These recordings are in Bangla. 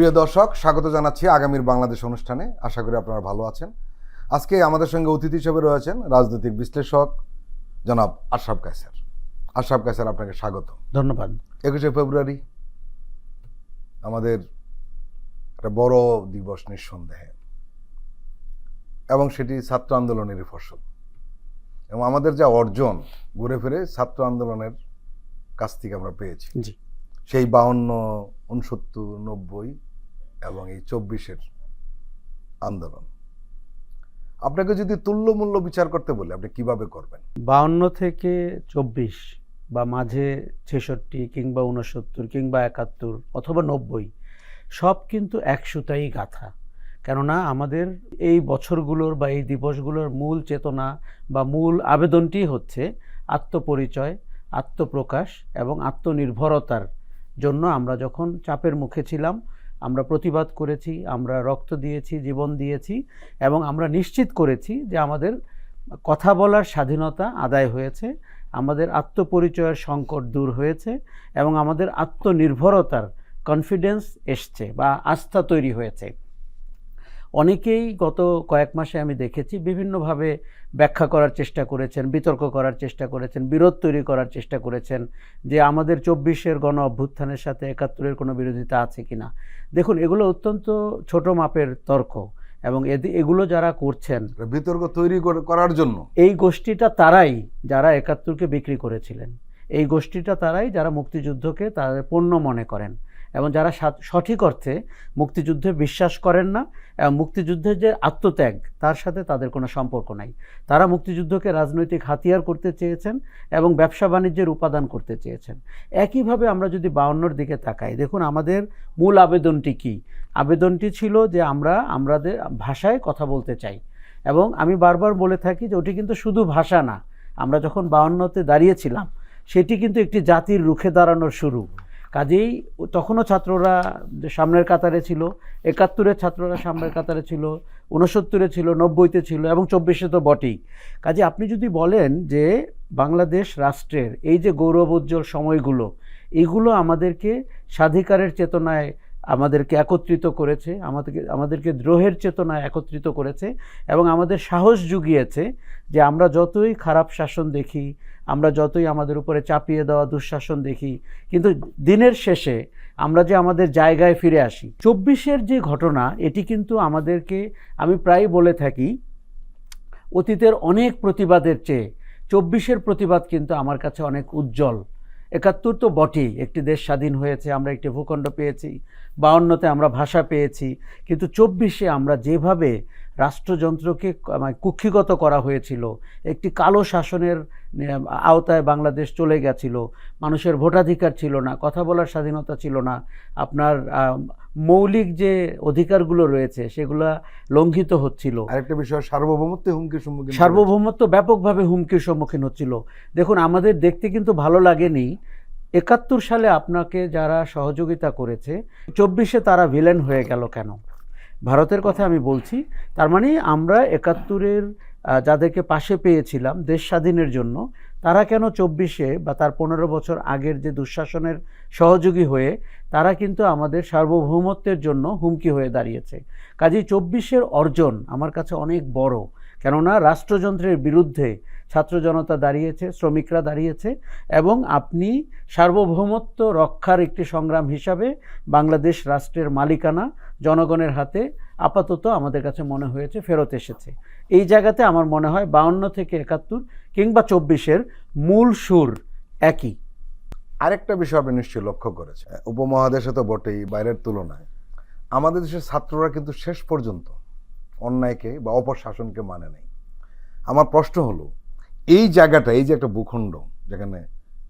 প্রিয় দর্শক, স্বাগত জানাচ্ছি আগামীর বাংলাদেশ অনুষ্ঠানে। আশা করি আপনারা ভালো আছেন। আজকে আমাদের সঙ্গে অতিথি হিসেবে রয়েছেন রাজনৈতিক বিশ্লেষক জনাব আশরাফ কায়সার। আশরাফ কায়সার, আপনাকে স্বাগত। ধন্যবাদ। 21শে ফেব্রুয়ারি আমাদের একটা বড় দিবস নিঃসন্দেহে, এবং সেটি ছাত্র আন্দোলনেরই ফসল। এবং আমাদের যা অর্জন ঘুরে ফিরে ছাত্র আন্দোলনের কাছ থেকে আমরা পেয়েছি। জি, সেই 52, 69, 90 এবং এই 24-এর আন্দোলন, আপনাকে যদি তুল্যমূল্য বিচার করতে বলে আপনি কিভাবে করবেন? 52 থেকে 24 বা মাঝে 66 কিংবা 69 কিংবা 71 অথবা 90 সব কিন্তু এক সুতাই গাঁথা। কেননা আমাদের এই বছরগুলোর বা এই দিবসগুলোর মূল চেতনা বা মূল আবেদনটি হচ্ছে আত্মপরিচয়, আত্মপ্রকাশ এবং আত্মনির্ভরতার জন্য আমরা যখন চাপের মুখে ছিলাম, আমরা প্রতিবাদ করেছি, আমরা রক্ত দিয়েছি, জীবন দিয়েছি, এবং আমরা নিশ্চিত করেছি যে আমাদের কথা বলার স্বাধীনতা আদায় হয়েছে, আমাদের আত্মপরিচয়ের সংকট দূর হয়েছে এবং আমাদের আত্মনির্ভরতার কনফিডেন্স এসছে বা আস্থা তৈরি হয়েছে। অনেকেই গত কয়েক মাসে আমি দেখেছি বিভিন্নভাবে ব্যাখ্যা করার চেষ্টা করেছেন, বিতর্ক করার চেষ্টা করেছেন, বিরোধ তৈরি করার চেষ্টা করেছেন যে আমাদের 24-এর গণ অভ্যুত্থানের সাথে 71-এর কোনো বিরোধিতা আছে কিনা। দেখুন, এগুলো অত্যন্ত ছোট মাপের তর্ক, এবং এগুলো যারা করছেন বিতর্ক তৈরি করার জন্য এই গোষ্ঠীটা তারাই যারা 71-কে বিক্রি করেছিলেন, এই গোষ্ঠীটা তারাই যারা মুক্তিযুদ্ধকে তাদের পণ্য মনে করেন এবং যারা সঠিক অর্থে মুক্তিযুদ্ধে বিশ্বাস করেন না এবং মুক্তিযুদ্ধের যে আত্মত্যাগ তার সাথে তাদের কোনো সম্পর্ক নাই। তারা মুক্তিযুদ্ধকে রাজনৈতিক হাতিয়ার করতে চেয়েছেন এবং ব্যবসা বাণিজ্যের উপাদান করতে চেয়েছেন। একইভাবে আমরা যদি 52-র দিকে তাকাই, দেখুন আমাদের মূল আবেদনটি কি? আবেদনটি ছিল যে আমাদের ভাষায় কথা বলতে চাই, এবং আমি বারবার বলে থাকি যে ওটি কিন্তু শুধু ভাষা না। আমরা যখন 52-তে দাঁড়িয়েছিলাম সেটি কিন্তু একটি জাতির রুখে দাঁড়ানোর শুরু। কাজেই তখনও ছাত্ররা সামনের কাতারে ছিল, 71-এর ছাত্ররা সামনের কাতারে ছিল, 69-এ ছিল, 90-তে ছিল এবং 24-এ তো বটেই। কাজে আপনি যদি বলেন যে বাংলাদেশ রাষ্ট্রের এই যে গৌরবোজ্জ্বল সময়গুলো, এগুলো আমাদেরকে স্বাধিকারের চেতনায় আমাদেরকে একত্রিত করেছে, আমাদেরকে দ্রোহের চেতনায় একত্রিত করেছে এবং আমাদের সাহস জুগিয়েছে যে আমরা যতই খারাপ শাসন দেখি, আমরা যতই আমাদের উপরে চাপিয়ে দেওয়া দুঃশাসন দেখি, কিন্তু দিনের শেষে আমরা যে আমাদের জায়গায় ফিরে আসি। 24-এর যে ঘটনা, এটি কিন্তু আমাদেরকে, আমি প্রায় বলে থাকি, অতীতের অনেক প্রতিবাদের চেয়ে 24-এর প্রতিবাদ কিন্তু আমার কাছে অনেক উজ্জ্বল। 71 তো বটেই, একটি দেশ স্বাধীন হয়েছে, আমরা একটি ভূখণ্ড পেয়েছি, 52-তে আমরা ভাষা পেয়েছি, কিন্তু 24-এ আমরা যেভাবে রাষ্ট্রযন্ত্রকে কুক্ষিগত করা হয়েছিল, একটি কালো শাসনের আওতায় বাংলাদেশ চলে গেছিল, মানুষের ভোটাধিকার ছিল না, কথা বলার স্বাধীনতা ছিল না, আপনার মৌলিক যে অধিকারগুলো রয়েছে সেগুলো লঙ্ঘিত হচ্ছিল। আরেকটা বিষয়, সার্বভৌমত্ব ব্যাপকভাবে হুমকির সম্মুখীন হচ্ছিল। দেখুন, আমাদের দেখতে কিন্তু ভালো লাগেনি 71 সালে আপনাকে যারা সহযোগিতা করেছে, 24-এ তারা ভিলেন হয়ে গেল কেন? ভারতের কথা আমি বলছি। তার মানে আমরা 71-এর যাদেরকে পাশে পেয়েছিলাম দেশ স্বাধীনের জন্য, তারা কেন 24-এ বা তার 15 বছর আগের যে দুঃশাসনের সহযোগী হয়ে তারা কিন্তু আমাদের সার্বভৌমত্বের জন্য হুমকি হয়ে দাঁড়িয়েছে। কাজেই 24-এর অর্জন আমার কাছে অনেক বড়, কেননা রাষ্ট্রযন্ত্রের বিরুদ্ধে ছাত্র জনতা দাঁড়িয়েছে, শ্রমিকরা দাঁড়িয়েছে, এবং আপনি সার্বভৌমত্ব রক্ষার একটি সংগ্রাম হিসাবে বাংলাদেশ রাষ্ট্রের মালিকানা জনগণের হাতে আপাতত আমাদের কাছে মনে হয়েছে ফেরত এসেছে। এই জায়গাতে আমার মনে হয় 52 থেকে 71 কিংবা 24-এর মূল সুর একই। আরেকটা বিষয় আপনি নিশ্চয়ই লক্ষ্য করেছেন, উপমহাদেশে তো বটেই, বাইরের তুলনায় আমাদের দেশের ছাত্ররা কিন্তু শেষ পর্যন্ত অন্যায়কে বা অপশাসনকে মানে নেই। আমার প্রশ্ন হলো, এই জায়গাটা, এই যে একটা ভূখণ্ড যেখানে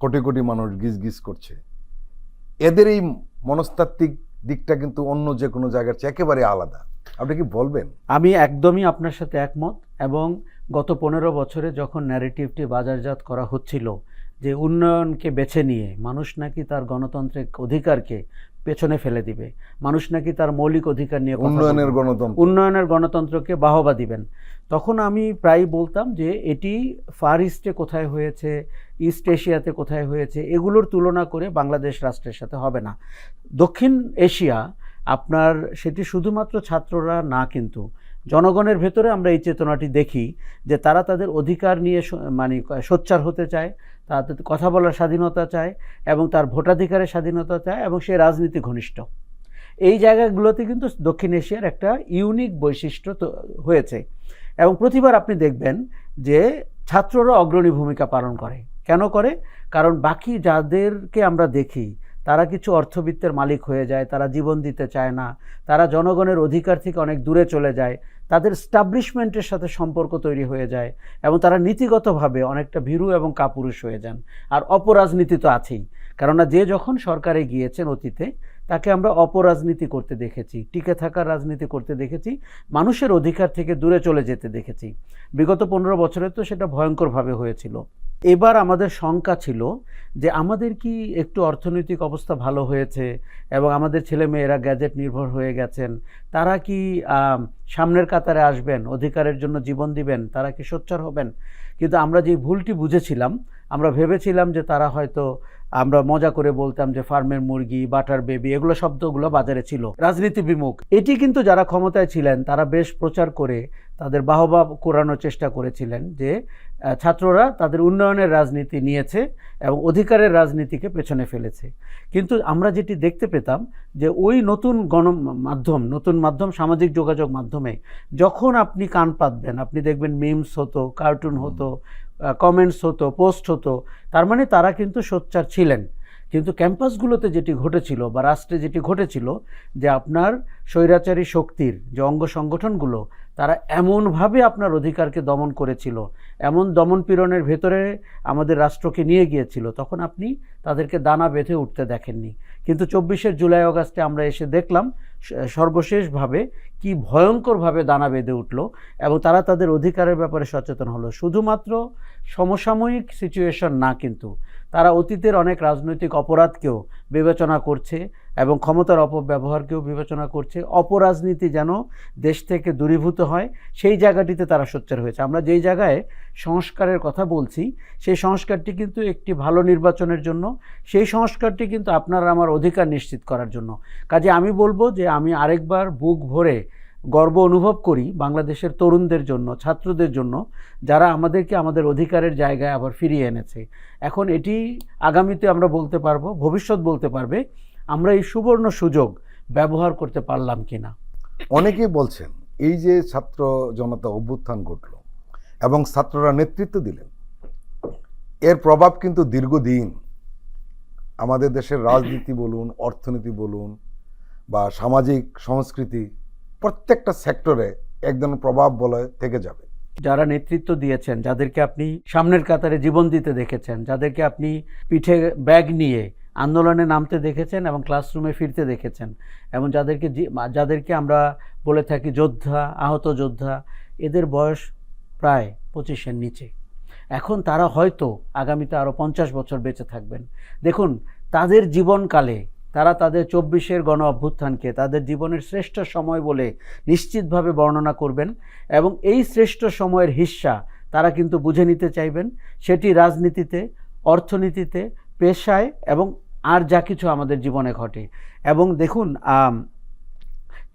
কোটি কোটি মানুষ গিজ করছে, এদের এই মনস্তাত্ত্বিক দিকটা কিন্তু অন্য যে কোনো জায়গার চেয়ে একেবারে আলাদা। আপনি কি বলবেন? আমি একদমই আপনার সাথে একমত, এবং গত 15 বছরে যখন ন্যারেটিভটি বাজারজাত করা হচ্ছিল যে উন্নয়নকে বেছে নিয়ে মানুষ নাকি তার গণতান্ত্রিক অধিকারকে পেছনে ফেলে দিবে, মানুষ নাকি তার মৌলিক অধিকার নিয়ে উন্নয়নের গণতন্ত্রকে বাহবা দিবেন, তখন আমি প্রায় বলতাম যে এটি ফার ইস্টে কোথায় হয়েছে, ইস্ট এশিয়াতে কোথায় হয়েছে, এগুলোর তুলনা করে বাংলাদেশ রাষ্ট্রের সাথে হবে না। দক্ষিণ এশিয়া আপনার সেটি শুধুমাত্র ছাত্ররা না, কিন্তু জনগণের ভেতরে আমরা এই চেতনাটি দেখি যে তারা তাদের অধিকার নিয়ে মানে সোচ্চার হতে চায়, তাদের কথা বলার স্বাধীনতা চায় এবং তার ভোটাধিকারের স্বাধীনতা চায় এবং সে রাজনীতি ঘনিষ্ঠ। এই জায়গাগুলোতে কিন্তু দক্ষিণ এশিয়ার একটা ইউনিক বৈশিষ্ট্য হয়েছে এবং প্রতিবার আপনি দেখবেন যে ছাত্ররা অগ্রণী ভূমিকা পালন করে। কেন করে? কারণ বাকি যাদেরকে আমরা দেখি তারা কিছু অর্থবিত্তের মালিক হয়ে যায়, তারা জীবন দিতে চায় না, তারা জনগণের অধিকার থেকে অনেক দূরে চলে যায়, তাদের স্টাবলিশমেন্টের সাথে সম্পর্ক তৈরি হয়ে যায় এবং তারা নীতিগতভাবে অনেকটা ভীরু এবং কাপুরুষ হয়ে যান। আর অপরাজনীতি তো আছেই, কেননা যে যখন সরকারে গিয়েছেন অতীতে তাকে আমরা অপরাজনীতি করতে দেখেছি, টিকে থাকার রাজনীতি করতে দেখেছি, মানুষের অধিকার থেকে দূরে চলে যেতে দেখেছি। বিগত 15 বছরে তো সেটা ভয়ঙ্করভাবে হয়েছিল। এবার আমাদের শঙ্কা ছিল যে আমাদের কি একটু অর্থনৈতিক অবস্থা ভালো হয়েছে এবং আমাদের ছেলেমেয়েরা গ্যাজেট নির্ভর হয়ে গেছেন, তারা কি সামনের কাতারে আসবেন, অধিকারের জন্য জীবন দিবেন, তারা কি সোচ্চার হবেন? কিন্তু আমরা যে ভুলটি বুঝেছিলাম, আমরা ভেবেছিলাম যে তারা হয়তো, আমরা মজা করে বলতাম যে ফার্মের মুরগি, বাটার বেবি, এগুলো শব্দগুলো বাজারে ছিল, রাজনীতি বিমুখ। এটি কিন্তু যারা ক্ষমতায় ছিলেন তারা বেশ প্রচার করে তাদের বাহবা কোরানোর চেষ্টা করেছিলেন যে ছাত্ররা তাদের উন্নয়নের রাজনীতি নিয়েছে এবং অধিকারের রাজনীতিকে পেছনে ফেলেছে। কিন্তু আমরা যেটি দেখতে পেতাম যে ওই নতুন নতুন মাধ্যম সামাজিক যোগাযোগ মাধ্যমে যখন আপনি কান পাতবেন, আপনি দেখবেন মিমস হতো, কার্টুন হতো, কমেন্টস হতো, পোস্ট হতো, তার মানে তারা কিন্তু সোচ্চার ছিলেন। কিন্তু ক্যাম্পাসগুলোতে যেটি ঘটেছিল বা রাষ্ট্রে যেটি ঘটেছিল যে আপনার স্বৈরাচারী শক্তির যে অঙ্গ সংগঠনগুলো তারা এমনভাবে আপনার অধিকারকে দমন করেছিল, এমন দমন পীড়নের ভেতরে আমাদের রাষ্ট্রকে নিয়ে গিয়েছিল, তখন আপনি তাদেরকে দানা বেঁধে উঠতে দেখেননি। কিন্তু 24শে জুলাই আগস্টে আমরা এসে দেখলাম সর্বশেষভাবে কি ভয়ঙ্করভাবে দানা বেঁধে উঠল এবং তারা তাদের অধিকারের ব্যাপারে সচেতন হলো। শুধুমাত্র সমসাময়িক সিচুয়েশন না, কিন্তু তারা অতীতের অনেক রাজনৈতিক অপরাধকেও বিবেচনা করছে এবং ক্ষমতার অপব্যবহারকেও বিবেচনা করছে। অপরাজনীতি যেন দেশ থেকে দূরীভূত হয় সেই জায়গাটিতে তারা সোচ্চার হয়েছে। আমরা যেই জায়গায় সংস্কারের কথা বলছি সেই সংস্কারটি কিন্তু একটি ভালো নির্বাচনের জন্য, সেই সংস্কারটি কিন্তু আপনার আমার অধিকার নিশ্চিত করার জন্য। কাজে আমি বলবো যে আমি আরেকবার বুক ভরে গর্ব অনুভব করি বাংলাদেশের তরুণদের জন্য, ছাত্রদের জন্য, যারা আমাদেরকে আমাদের অধিকারের জায়গায় আবার ফিরিয়ে এনেছে। এখন এটি আগামীতে আমরা বলতে পারবো, ভবিষ্যৎ বলতে পারবে আমরা এই সুবর্ণ সুযোগ ব্যবহার করতে পারলাম কিনা। অনেকেই বলছেন এই যে ছাত্র জনতা অভ্যুত্থান ঘটল এবং ছাত্ররা নেতৃত্ব দিলেন, এর প্রভাব কিন্তু দীর্ঘদিন আমাদের দেশের রাজনীতি বলুন, অর্থনীতি বলুন বা সামাজিক সংস্কৃতি, প্রত্যেকটা সেক্টরে এক ধরনের প্রভাব বলয় থেকে যাবে। যারা নেতৃত্ব দিয়েছেন, যাদেরকে আপনি সামনের কাতারে জীবন দিতে দেখেছেন, যাদেরকে আপনি পিঠে ব্যাগ নিয়ে আন্দোলনে নামতে দেখেছেন এবং ক্লাসরুমে ফিরতে দেখেছেন, এবং যাদেরকে আমরা বলে থাকি যোদ্ধা, আহত যোদ্ধা, এদের বয়স প্রায় 25-এর নিচে। এখন তারা হয়তো আগামীতে আরও 50 বছর বেঁচে থাকবেন। দেখুন, তাদের জীবনকালে তারা তাদের 24-এর গণ অভ্যুত্থানকে তাদের জীবনের শ্রেষ্ঠ সময় বলে নিশ্চিতভাবে বর্ণনা করবেন এবং এই শ্রেষ্ঠ সময়ের হিস্সা তারা কিন্তু বুঝে নিতে চাইবেন, সেটি রাজনীতিতে, অর্থনীতিতে, পেশায় এবং আর যা কিছু আমাদের জীবনে ঘটে। এবং দেখুন,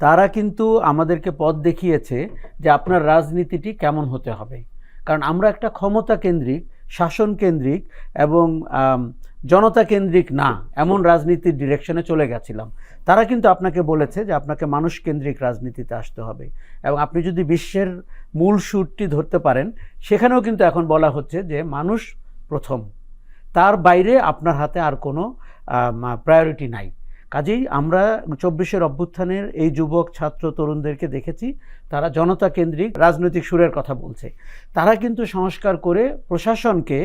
তারা কিন্তু আমাদেরকে পথ দেখিয়েছে যে আপনার রাজনীতিটি কেমন হতে হবে। কারণ আমরা একটা ক্ষমতা কেন্দ্রিক, শাসন কেন্দ্রিক এবং জনতা কেন্দ্রিক না এমন রাজনীতির ডিরেকশনে চলে গেছিলাম। তারা কিন্তু আপনাকে বলেছে যে আপনাকে মানুষ কেন্দ্রিক রাজনীতিতে আসতে হবে এবং আপনি যদি বিশ্বের মূল সুরটি ধরতে পারেন, সেখানেও কিন্তু এখন বলা হচ্ছে যে মানুষ প্রথম, তার বাইরে আপনার হাতে আর কোনো প্রায়োরিটি নাই। কাজেই আমরা 24-এর অভ্যুত্থানের এই যুবক ছাত্র তরুণদেরকে দেখেছি, তারা জনতা কেন্দ্রিক রাজনৈতিক সুরের কথা বলছে। তারা কিন্তু সংস্কার করে প্রশাসনকে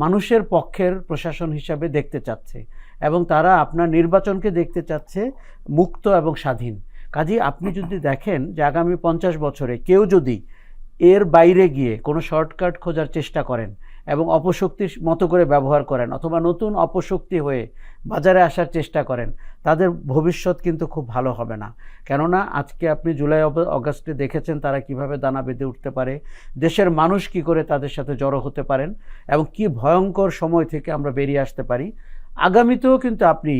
মানুষের পক্ষের প্রশাসন হিসাবে দেখতে চাচ্ছে এবং তারা আপনার নির্বাচনকে দেখতে চাচ্ছে মুক্ত এবং স্বাধীন। কাজেই আপনি যদি দেখেন যে আগামী 50 বছরে কেউ যদি এর বাইরে গিয়ে কোনো শর্টকাট খোঁজার চেষ্টা করেন এবং অপশক্তির মতো করে ব্যবহার করেন অথবা নতুন অপশক্তি হয়ে বাজারে আসার চেষ্টা করেন, তাদের ভবিষ্যৎ কিন্তু খুব ভালো হবে না। কেননা আজকে আপনি জুলাই অগাস্টে দেখেছেন তারা কিভাবে দানা বেঁধে উঠতে পারে, দেশের মানুষ কি করে তাদের সাথে জড়ো হতে পারেন এবং কি ভয়ঙ্কর সময় থেকে আমরা বেরিয়ে আসতে পারি। আগামীতেও কিন্তু আপনি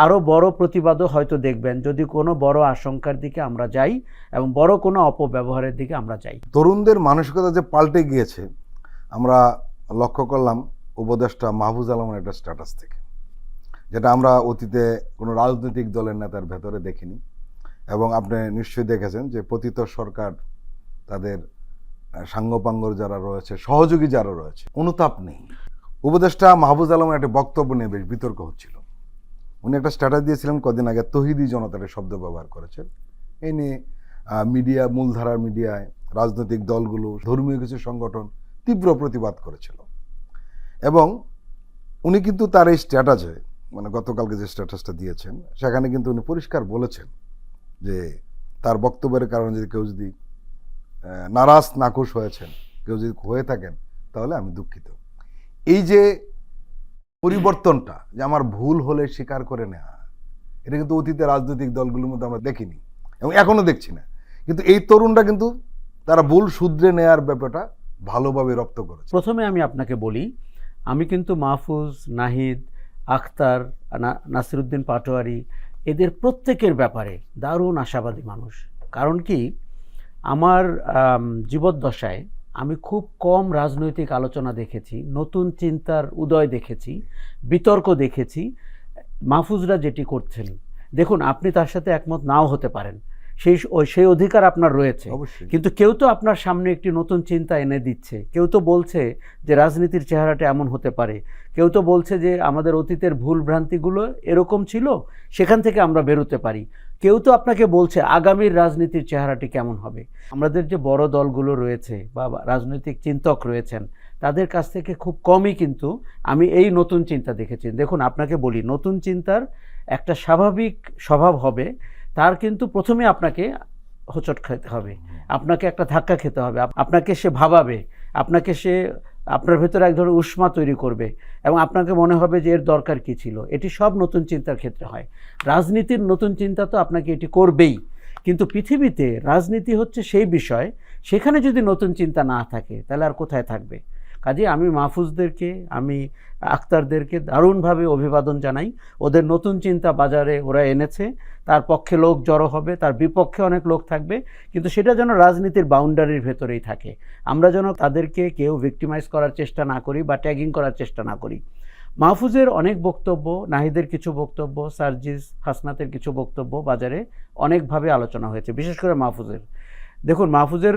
আরও বড় প্রতিবাদও হয়তো দেখবেন যদি কোনো বড় আশঙ্কার দিকে আমরা যাই এবং বড় কোনো অপব্যবহারের দিকে আমরা যাই। তরুণদের মানসিকতা যে পাল্টে গিয়েছে আমরা লক্ষ্য করলাম উপদেষ্টা মাহফুজ আলমের একটা স্ট্যাটাস থেকে, যেটা আমরা অতীতে কোনো রাজনৈতিক দলের নেতার ভেতরে দেখিনি। এবং আপনি নিশ্চয়ই দেখেছেন যে পতিত সরকার তাদের সাঙ্গপাঙ্গর যারা রয়েছে, সহযোগী যারা রয়েছে, অনুতাপ নেই। উপদেষ্টা মাহফুজ আলমের একটা বক্তব্য নিয়ে বেশ বিতর্ক হচ্ছিল। উনি একটা স্ট্যাটাস দিয়েছিলেন কদিন আগে, তৌহিদি জনতার শব্দ ব্যবহার করেছেন। এই নিয়ে মিডিয়া, মূলধারার মিডিয়ায় রাজনৈতিক দলগুলো, ধর্মীয় কিছু সংগঠন তীব্র প্রতিবাদ করেছিল। এবং উনি কিন্তু তার এই স্ট্যাটাসে, মানে গতকালকে যে স্ট্যাটাসটা দিয়েছেন, সেখানে কিন্তু উনি পরিষ্কার বলেছেন যে তার বক্তব্যের কারণে যদি কেউ যদি নারাজ নাখুশ হয়েছেন, কেউ যদি হয়ে থাকেন, তাহলে আমি দুঃখিত। এই যে পরিবর্তনটা, যে আমার ভুল হলে স্বীকার করে নেওয়া, এটা কিন্তু অতীতে রাজনৈতিক দলগুলোর মধ্যে আমরা দেখিনি এবং এখনো দেখছি না। কিন্তু এই তরুণরা কিন্তু তারা ভুল শুধরে নেয়ার ব্যাপারটা ভালোভাবে রপ্ত করেছে। প্রথমে আমি আপনাকে বলি, আমি কিন্তু মাহফুজ, নাহিদ, আখতার, নাসিরুদ্দিন পাটোয়ারি এদের প্রত্যেকের ব্যাপারে দারুণ আশাবাদী মানুষ। কারণ কি, আমার জীবদ্দশায় আমি খুব কম রাজনৈতিক আলোচনা দেখেছি, নতুন চিন্তার উদয় দেখেছি, বিতর্ক দেখেছি। মাহফুজরা যেটি করছেন, দেখুন আপনি তার সাথে একমত নাও হতে পারেন, সেই অধিকার আপনার রয়েছে, কিন্তু কেউ তো আপনার সামনে একটি নতুন চিন্তা এনে দিচ্ছে। কেউ তো বলছে যে রাজনীতির চেহারাটা এমন হতে পারে, কেউ তো বলছে যে আমাদের অতীতের ভুল ভ্রান্তিগুলো এরকম ছিল, সেখান থেকে আমরা বেরোতে পারি। কেউ তো আপনাকে বলছে আগামীর রাজনীতির চেহারাটি কেমন হবে। আমাদের যে বড় দলগুলো রয়েছে বা রাজনৈতিক চিন্তক রয়েছেন, তাদের কাছ থেকে খুব কমই কিন্তু আমি এই নতুন চিন্তা দেখেছি। দেখুন আপনাকে বলি, নতুন চিন্তার একটা স্বাভাবিক স্বভাব হবে, তার কিন্তু প্রথমে আপনাকে হোঁচট খেতে হবে, আপনাকে একটা ধাক্কা খেতে হবে, আপনাকে সে ভাবাবে, আপনাকে সে আপনার ভেতরে এক ধরনের উষ্মা তৈরি করবে এবং আপনাকে মনে হবে যে এর দরকার কী ছিল। এটি সব নতুন চিন্তার ক্ষেত্রে হয়। রাজনীতির নতুন চিন্তা তো আপনাকে এটি করবেই, কিন্তু পৃথিবীতে রাজনীতি হচ্ছে সেই বিষয়, সেখানে যদি নতুন চিন্তা না থাকে তাহলে আর কোথায় থাকবে। কাজে আমি মাহফুজদেরকে, আমি আখতারদেরকে দারুণভাবে অভিবাদন জানাই। ওদের নতুন চিন্তা বাজারে ওরা এনেছে, তার পক্ষে লোক জড়ো হবে, তার বিপক্ষে অনেক লোক থাকবে, কিন্তু সেটা যেন রাজনীতির বাউন্ডারির ভেতরেই থাকে। আমরা যেন তাদেরকে কেউ ভিক্টিমাইজ করার চেষ্টা না করি বা ট্যাগিং করার চেষ্টা না করি। মাহফুজের অনেক বক্তব্য, নাহিদের কিছু বক্তব্য, সার্জিস হাসনাতের কিছু বক্তব্য বাজারে অনেকভাবে আলোচনা হয়েছে, বিশেষ করে মাহফুজের। দেখুন মাহফুজের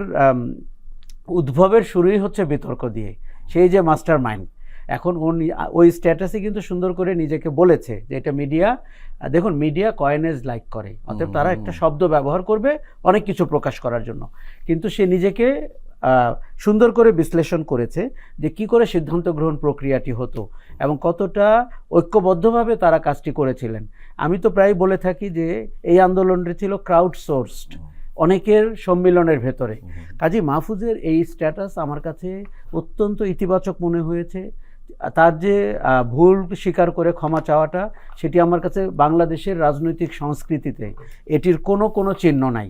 উদ্ভবের শুরুই হচ্ছে বিতর্ক দিয়ে, সেই যে মাস্টার মাইন্ড। এখন ওই স্ট্যাটাসে কিন্তু সুন্দর করে নিজেকে বলেছে যে এটা মিডিয়া, দেখুন মিডিয়া কয়েনেজ লাইক করে, অতএব তারা একটা শব্দ ব্যবহার করবে অনেক কিছু প্রকাশ করার জন্য, কিন্তু সে নিজেকে সুন্দর করে বিশ্লেষণ করেছে যে কি করে সিদ্ধান্ত গ্রহণ প্রক্রিয়াটি হতো এবং কতটা ঐক্যবদ্ধভাবে তারা কাজটি করেছিলেন। আমি তো প্রায় বলে থাকি যে এই আন্দোলনটি ছিল ক্রাউড সোর্সড, অনেকের সম্মিলনের ভেতরে। কাজী মাহফুজের এই স্ট্যাটাস আমার কাছে অত্যন্ত ইতিবাচক মনে হয়েছে। তার যে ভুল স্বীকার করে ক্ষমা চাওয়াটা, সেটি আমার কাছে বাংলাদেশের রাজনৈতিক সংস্কৃতিতে এটির কোনো চিহ্ন নাই।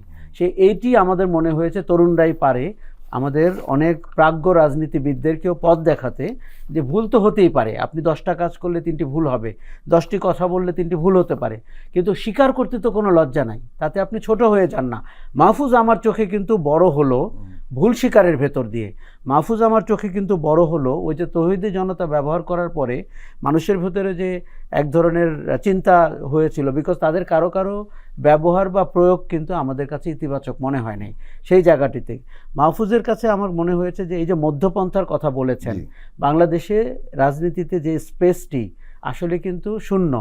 এইটি আমাদের মনে হয়েছে তরুণরাই পারে আমাদের অনেক প্রাজ্ঞ রাজনীতিবিদদেরকেও পথ দেখাতে, যে ভুল তো হতেই পারে। আপনি 10টা কাজ করলে 3টি ভুল হবে, 10টি কথা বললে 3টি ভুল হতে পারে, কিন্তু স্বীকার করতে তো কোনো লজ্জা নাই, তাতে আপনি ছোট হয়ে যান না। মাহফুজ আমার চোখে কিন্তু বড় হলো ভুল স্বীকারের ভেতর দিয়ে। মাহফুজ আমার চোখে কিন্তু বড় হলো ওই যে তৌহিদি জনতা ব্যবহার করার পরে মানুষের ভেতরে যে এক ধরনের চিন্তা হয়েছিল, বিকজ তাদের কারো ব্যবহার বা প্রয়োগ কিন্তু আমাদের কাছে ইতিবাচক মনে হয় নাই। সেই জায়গাটিতে মাহফুজের কাছে আমার মনে হয়েছে যে এই যে মধ্যপন্থার কথা বলেছেন, বাংলাদেশে রাজনীতিতে যে স্পেসটি আসলে কিন্তু শূন্য,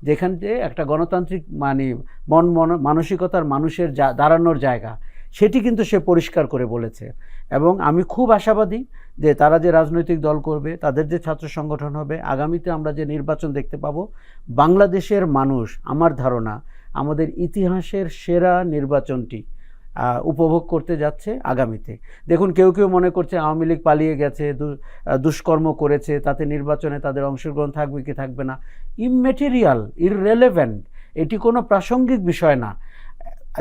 যেখান থেকে একটা গণতান্ত্রিক মানসিকতার মানুষের দাঁড়ানোর জায়গা, সেটি কিন্তু সে পরিষ্কার করে বলেছে। এবং আমি খুব আশাবাদী যে তারা যে রাজনৈতিক দল করবে, তাদের যে ছাত্র সংগঠন হবে, আগামীতে আমরা যে নির্বাচন দেখতে পাবো, বাংলাদেশের মানুষ আমার ধারণা আমাদের ইতিহাসের সেরা নির্বাচনটি উপভোগ করতে যাচ্ছে আগামীতে। দেখুন কেউ মনে করছে আওয়ামী লীগ পালিয়ে গেছে, দুষ্কর্ম করেছে, তাতে নির্বাচনে তাদের অংশগ্রহণ থাকবে কি থাকবে না, ইমমেটেরিয়াল, ইররেলেভেন্ট, এটি কোনো প্রাসঙ্গিক বিষয় না।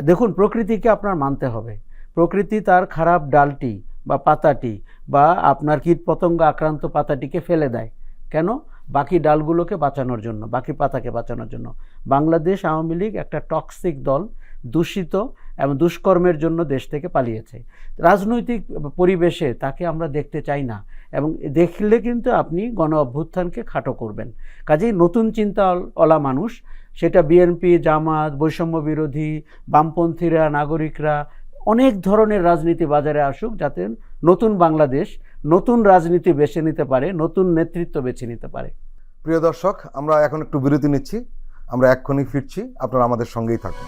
দেখুন প্রকৃতিকে আপনার মানতে হবে, প্রকৃতি তার খারাপ ডালটি বা পাতাটি বা আপনার কীটপতঙ্গ আক্রান্ত পাতাটিকে ফেলে দেয়, কেন? বাকি ডালগুলোকে বাঁচানোর জন্য, বাকি পাতাকে বাঁচানোর জন্য। বাংলাদেশ আওয়ামী লীগ একটা টক্সিক দল, দূষিত এবং দুষ্কর্মের জন্য দেশ থেকে পালিয়েছে। রাজনৈতিক পরিবেশে তাকে আমরা দেখতে চাই না, এবং দেখলে কিন্তু আপনি গণ অভ্যুত্থানকে খাটো করবেন। কাজেই নতুন চিন্তাওয়ালা মানুষ, সেটা বিএনপি, জামাত, বৈষম্য বিরোধী, বামপন্থীরা, নাগরিকরা, অনেক ধরনের রাজনীতি বাজারে আসুক, যাতে নতুন বাংলাদেশ নতুন রাজনীতি বেছে নিতে পারে, নতুন নেতৃত্ব বেছে নিতে পারে। প্রিয় দর্শক, আমরা এখন একটু বিরতি নিচ্ছি, আমরা এক্ষুনি ফিরছি, আপনারা আমাদের সঙ্গেই থাকুন।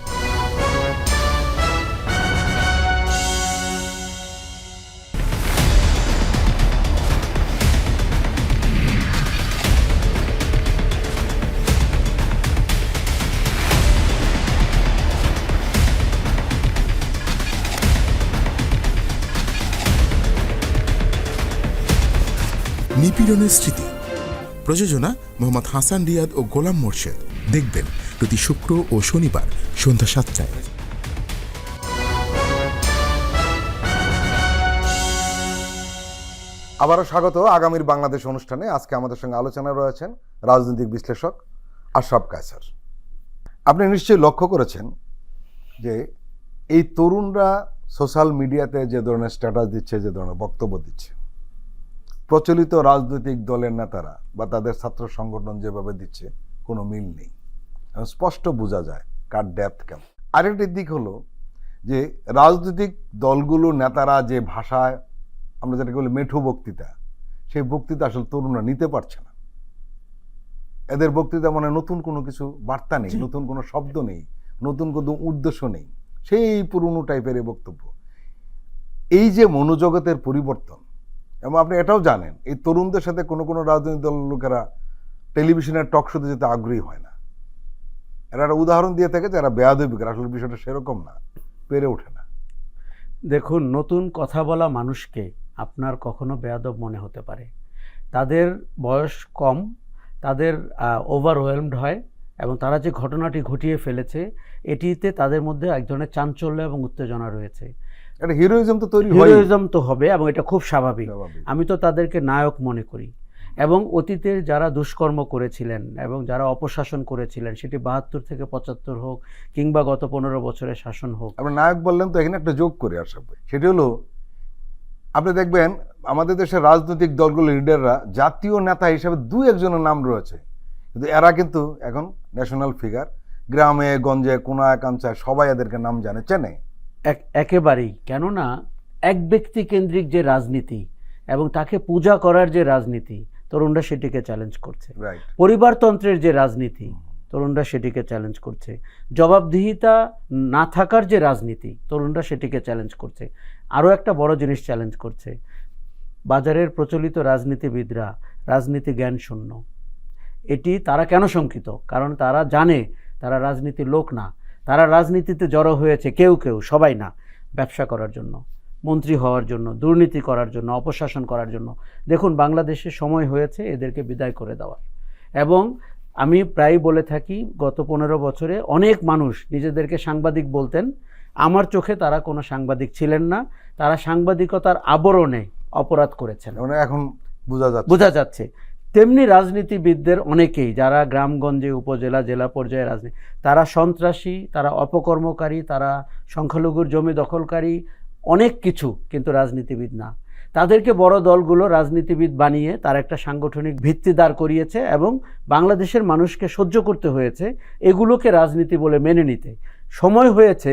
নিপীড়নের স্মৃতি, প্রযোজনা মোহাম্মদ হাসান রিয়াদ ও গোলাম মোর্শেদ। দেখবেন প্রতি শুক্র ও শনিবার সন্ধ্যা 7টায়। আবারও স্বাগত আগামীর বাংলাদেশ অনুষ্ঠানে। আজকে আমাদের সঙ্গে আলোচনায় রয়েছেন রাজনৈতিক বিশ্লেষক আশরাফ কায়সার। আপনি নিশ্চয়ই লক্ষ্য করেছেন যে এই তরুণরা সোশ্যাল মিডিয়াতে যে ধরনের স্ট্যাটাস দিচ্ছে, যে ধরনের বক্তব্য দিচ্ছে, প্রচলিত রাজনৈতিক দলের নেতারা বা তাদের ছাত্র সংগঠন যেভাবে দিচ্ছে কোনো মিল নেই, স্পষ্ট বোঝা যায় কার ডেপথ কেমন। আরেকটি দিক হলো যে রাজনৈতিক দলগুলো নেতারা যে ভাষায়, আমরা যেটাকে বলি মেঠো বক্তৃতা, সেই বক্তৃতা আসলে তরুণরা নিতে পারছে না। এদের বক্তৃতা মানে নতুন কোনো কিছু বার্তা নেই, নতুন কোনো শব্দ নেই, নতুন কোনো উদ্দেশ্য নেই, সেই পুরনো টাইপের এই বক্তব্য। এই যে মনোজগতের পরিবর্তন, এবং আপনি এটাও জানেন এই তরুণদের সাথে কোনো কোনো রাজনৈতিক দলের লোকেরা টেলিভিশনের টক শোতে যেতে আগ্রহী হয় না। এরা একটা উদাহরণ দিয়ে থাকে যারা বেয়াদবি করে, আসলে বিষয়টা সেরকম না, পেরে ওঠে না। দেখুন, নতুন কথা বলা মানুষকে আপনার কখনো বেয়াদব মনে হতে পারে। তাদের বয়স কম, তাদের ওভারওয়েলমড হয়, এবং তারা যে ঘটনাটি ঘটিয়ে ফেলেছে এটিতে তাদের মধ্যে এক ধরনের চাঞ্চল্য এবং উত্তেজনা রয়েছে। একটা হিরোইজম তো তৈরি হয়, হিরোইজম তো হবে, এবং এটা খুব স্বাভাবিক। আমি তো তাদেরকে নায়ক মনে করি। এবং অতীতে যারা দুষ্কর্ম করেছিলেন এবং যারা অপশাসন করেছিলেন, সেটি ৭২ থেকে ৭৫ হোক কিংবা গত ১৫ বছরের শাসন হোক। আমরা নায়ক বললেন তো এখানে একটা যোগ করি আশরাফ ভাই, সেটি হলো আপনি দেখবেন আমাদের দেশের রাজনৈতিক দলগুলোর লিডাররা জাতীয় নেতা হিসেবে ২-১ জনের নাম রয়েছে, কিন্তু এরা কিন্তু এখন ন্যাশনাল ফিগার। গ্রামে গঞ্জে কোনায় কাঞ্চায় সবাই এদেরকে নাম জানে, চেনে একেবারেই। কেননা এক ব্যক্তি কেন্দ্রিক যে রাজনীতি এবং তাকে পূজা করার যে রাজনীতি, তরুণরা সেটিকে চ্যালেঞ্জ করছে। পরিবারতন্ত্রের যে রাজনীতি, তরুণরা সেটিকে চ্যালেঞ্জ করছে। জবাবদিহিতা না থাকার যে রাজনীতি, তরুণরা সেটিকে চ্যালেঞ্জ করছে। আরও একটা বড় জিনিস চ্যালেঞ্জ করছে, বাজারের প্রচলিত রাজনীতিবিদরা রাজনীতি জ্ঞান শূন্য। এটি তারা কেন শঙ্কিত? কারণ তারা জানে তারা রাজনীতির লোক না, তারা রাজনীতিতে জড়ো হয়েছে কেউ কেউ, সবাই না, ব্যবসা করার জন্য, মন্ত্রী হওয়ার জন্য, দুর্নীতি করার জন্য, অপশাসন করার জন্য। দেখুন, বাংলাদেশে সময় হয়েছে এদেরকে বিদায় করে দেওয়ার। এবং আমি প্রায় বলে থাকি, গত ১৫ বছরে অনেক মানুষ নিজেদেরকে সাংবাদিক বলতেন। আমার চোখে তারা কোনো সাংবাদিক ছিলেন না, তারা সাংবাদিকতার আবরণে অপরাধ করেছেন, এখন বোঝা যাচ্ছে। তেমনি রাজনীতিবিদদের অনেকেই যারা গ্রামগঞ্জে, উপজেলা, জেলা পর্যায়ে রাজনীতি, তারা সন্ত্রাসী, তারা অপকর্মকারী, তারা সংখ্যালঘুর জমি দখলকারী, অনেক কিছু, কিন্তু রাজনীতিবিদ না। তাদেরকে বড় দলগুলো রাজনীতিবিদ বানিয়ে তার একটা সাংগঠনিক ভিত্তি দাঁড় করিয়েছে, এবং বাংলাদেশের মানুষকে সহ্য করতে হয়েছে এগুলোকে রাজনীতি বলে মেনে নিতে। সময় হয়েছে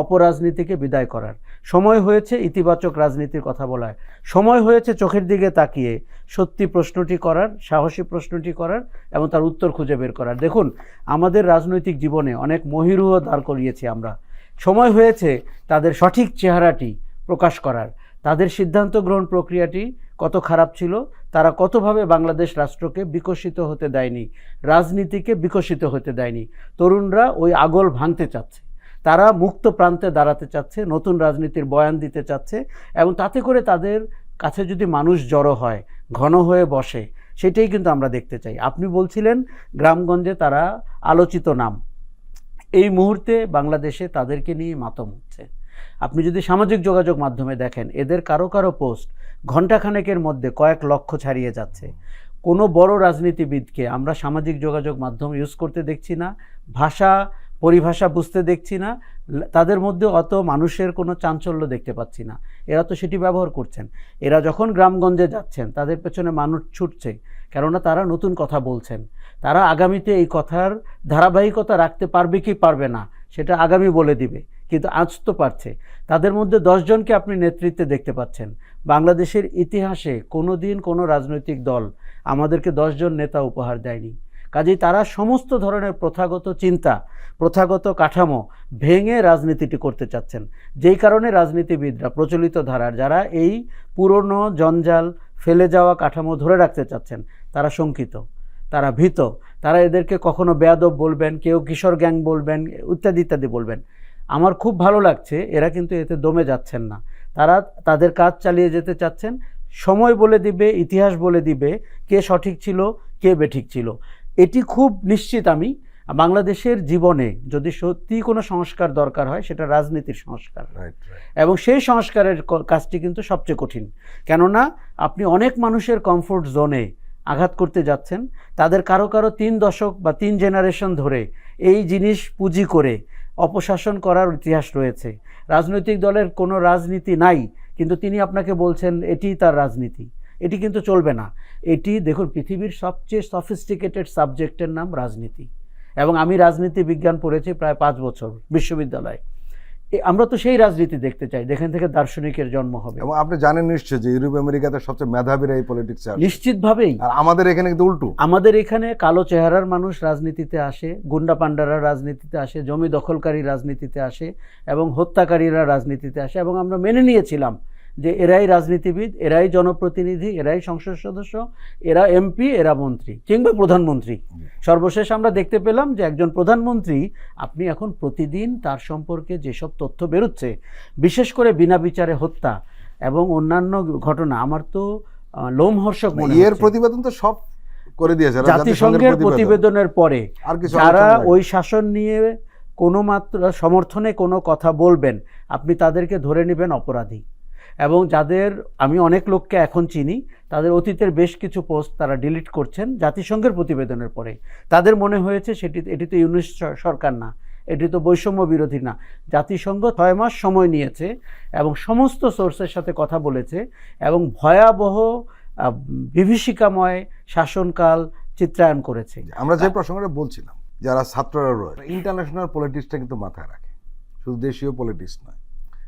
অপরাজনীতিকে বিদায় করার, সময় হয়েছে ইতিবাচক রাজনীতির কথা বলার, সময় হয়েছে চোখের দিকে তাকিয়ে সত্যি প্রশ্নটি করার, সাহসী প্রশ্নটি করার এবং তার উত্তর খুঁজে বের করার। দেখুন, আমাদের রাজনৈতিক জীবনে অনেক মহিরুহ দাঁড় করিয়েছি আমরা। সময় হয়েছে তাদের সঠিক চেহারাটি প্রকাশ করার, তাদের সিদ্ধান্ত গ্রহণ প্রক্রিয়াটি কত খারাপ ছিল, তারা কতভাবে বাংলাদেশ রাষ্ট্রকে বিকশিত হতে দেয়নি, রাজনীতিকে বিকশিত হতে দেয়নি। তরুণরা ওই আগল ভাঙতে চাচ্ছে, তারা মুক্ত প্রান্তে দাঁড়াতে চাচ্ছে, নতুন রাজনীতির বয়ান দিতে চাচ্ছে, এবং তাতে করে তাদের কাছে যদি মানুষ জড়ো হয়, ঘন হয়ে বসে, সেটাই কিন্তু আমরা দেখতে চাই। আপনি বলছিলেন গ্রামগঞ্জে তারা আলোচিত নাম, এই মুহূর্তে বাংলাদেশে তাদেরকে নিয়ে মাতম হচ্ছে। আপনি যদি সামাজিক যোগাযোগ মাধ্যমে দেখেন, এদের কারো কারো পোস্ট ঘণ্টাখানেকের মধ্যে কয়েক লক্ষ ছাড়িয়ে যাচ্ছে। কোনো বড় রাজনীতিবিদকে আমরা সামাজিক যোগাযোগ মাধ্যম ইউজ করতে দেখছি না, ভাষা পরিভাষা বুঝতে দেখছি না, তাদের মধ্যে অত মানুষের কোনো চাঞ্চল্য দেখতে পাচ্ছি না। এরা তো সেটি ব্যবহার করছেন। এরা যখন গ্রামগঞ্জে যাচ্ছেন তাদের পেছনে মানুষ ছুটছে, কেননা তারা নতুন কথা বলছেন। তারা আগামীতে এই কথার ধারাবাহিকতা রাখতে পারবে কি পারবে না সেটা আগামী বলে দিবে, কিন্তু আজ তো পারছে। তাদের মধ্যে 10 জনকে আপনি নেতৃত্বে দেখতে পাচ্ছেন। বাংলাদেশের ইতিহাসে কোনো দিন কোনো রাজনৈতিক দল আমাদেরকে 10 জন নেতা উপহার দেয়নি। কাজেই তারা সমস্ত ধরনের প্রথাগত চিন্তা, প্রথাগত কাঠামো ভেঙে রাজনীতিটি করতে চাচ্ছেন। যেই কারণে রাজনীতিবিদরা প্রচলিত ধারার যারা এই পুরনো জঞ্জাল ফেলে যাওয়া কাঠামো ধরে রাখতে চাচ্ছেন তারা শঙ্কিত, তারা ভীত। তারা এদেরকে কখনো বেয়াদব বলবেন, কেউ কিশোর গ্যাং বলবেন, ইত্যাদি ইত্যাদি বলবেন। আমার খুব ভালো লাগছে এরা কিন্তু এতে দমে যাচ্ছেন না। তারা তাদের কাজ চালিয়ে যেতে চাচ্ছেন। সময় বলে দিবে, ইতিহাস বলে দিবে কে সঠিক ছিল কে বেঠিক ছিল। এটি খুব নিশ্চিত আমি, বাংলাদেশের জীবনে যদি সত্যি কোনো সংস্কার দরকার হয় সেটা রাজনীতির সংস্কার, এবং সেই সংস্কারের কাজটি কিন্তু সবচেয়ে কঠিন। কেননা আপনি অনেক মানুষের কমফোর্ট জোনে আঘাত করতে যাচ্ছেন। তাদের কারো কারো 3 দশক বা 3 জেনারেশন ধরে এই জিনিস পুঁজি করে অপশাসন করার ইতিহাস রয়েছে। রাজনৈতিক দলের কোনো রাজনীতি নাই, কিন্তু তিনি আপনাকে বলছেন এটিই তার রাজনীতি। এটি কিন্তু চলবে না। এটি দেখুন, পৃথিবীর সবচেয়ে সফিস্টিকেটেড সাবজেক্টের নাম রাজনীতি, এবং আমি রাজনীতি বিজ্ঞান পড়েছি প্রায় 5 বছর বিশ্ববিদ্যালয়ে। আমরা তো সেই রাজনীতি দেখতে চাই যেখান থেকে দার্শনিকের জন্ম হবে। এবং আপনি জানেন নিশ্চয় যে ইউরোপ আমেরিকাতে সবচেয়ে মেধাবীরা এই পলিটিক্সে আসে। নিশ্চিতভাবেই। আর আমাদের এখানে কিন্তু উল্টো। আমাদের এখানে কালো চেহারার মানুষ রাজনীতিতে আসে, গুন্ডা পান্ডারা রাজনীতিতে আসে, জমি দখলকারী রাজনীতিতে আসে, এবং হত্যাকারীরা রাজনীতিতে আসে। এবং আমরা মেনে নিয়েছিলাম যে এরাই রাজনীতিবিদ, এরাই জনপ্রতিনিধি, এরাই সংসদ সদস্য, এরা এমপি, এরা মন্ত্রী কিংবা প্রধানমন্ত্রী। সর্বশেষ আমরা দেখতে পেলাম যে একজন প্রধানমন্ত্রী, আপনি এখন প্রতিদিন তার সম্পর্কে যেসব তথ্য বেরোচ্ছে, বিশেষ করে বিনা বিচারে হত্যা এবং অন্যান্য ঘটনা, আমার তো লোমহর্ষক মনে হচ্ছে। এর প্রতিবেদন তো সব করে দিয়েছে জাতিসংঘের প্রতিবেদনের পরে। যারা ওই শাসন নিয়ে কোনো মাত্র সমর্থনে কোনো কথা বলবেন, আপনি তাদেরকে ধরে নেবেন অপরাধী। এবং যাদের, আমি অনেক লোককে এখন চিনি, তাদের অতীতের বেশ কিছু পোস্ট তারা ডিলিট করছেন জাতিসংঘের প্রতিবেদনের পরে। তাদের মনে হয়েছে এটি তো ইউনিশ সরকার না, এটি তো বৈষম্য বিরোধী না। জাতিসংঘ 6 মাস সময় নিয়েছে এবং সমস্ত সোর্সের সাথে কথা বলেছে, এবং ভয়াবহ বিভীষিকাময় শাসনকাল চিত্রায়ন করেছে। আমরা যে প্রসঙ্গটা বলছিলাম, যারা ছাত্ররা রয়েছে, ইন্টারন্যাশনাল পলিটিক্সটা কিন্তু মাথায় রাখে, শুধু দেশীয় পলিটিক্স নয়।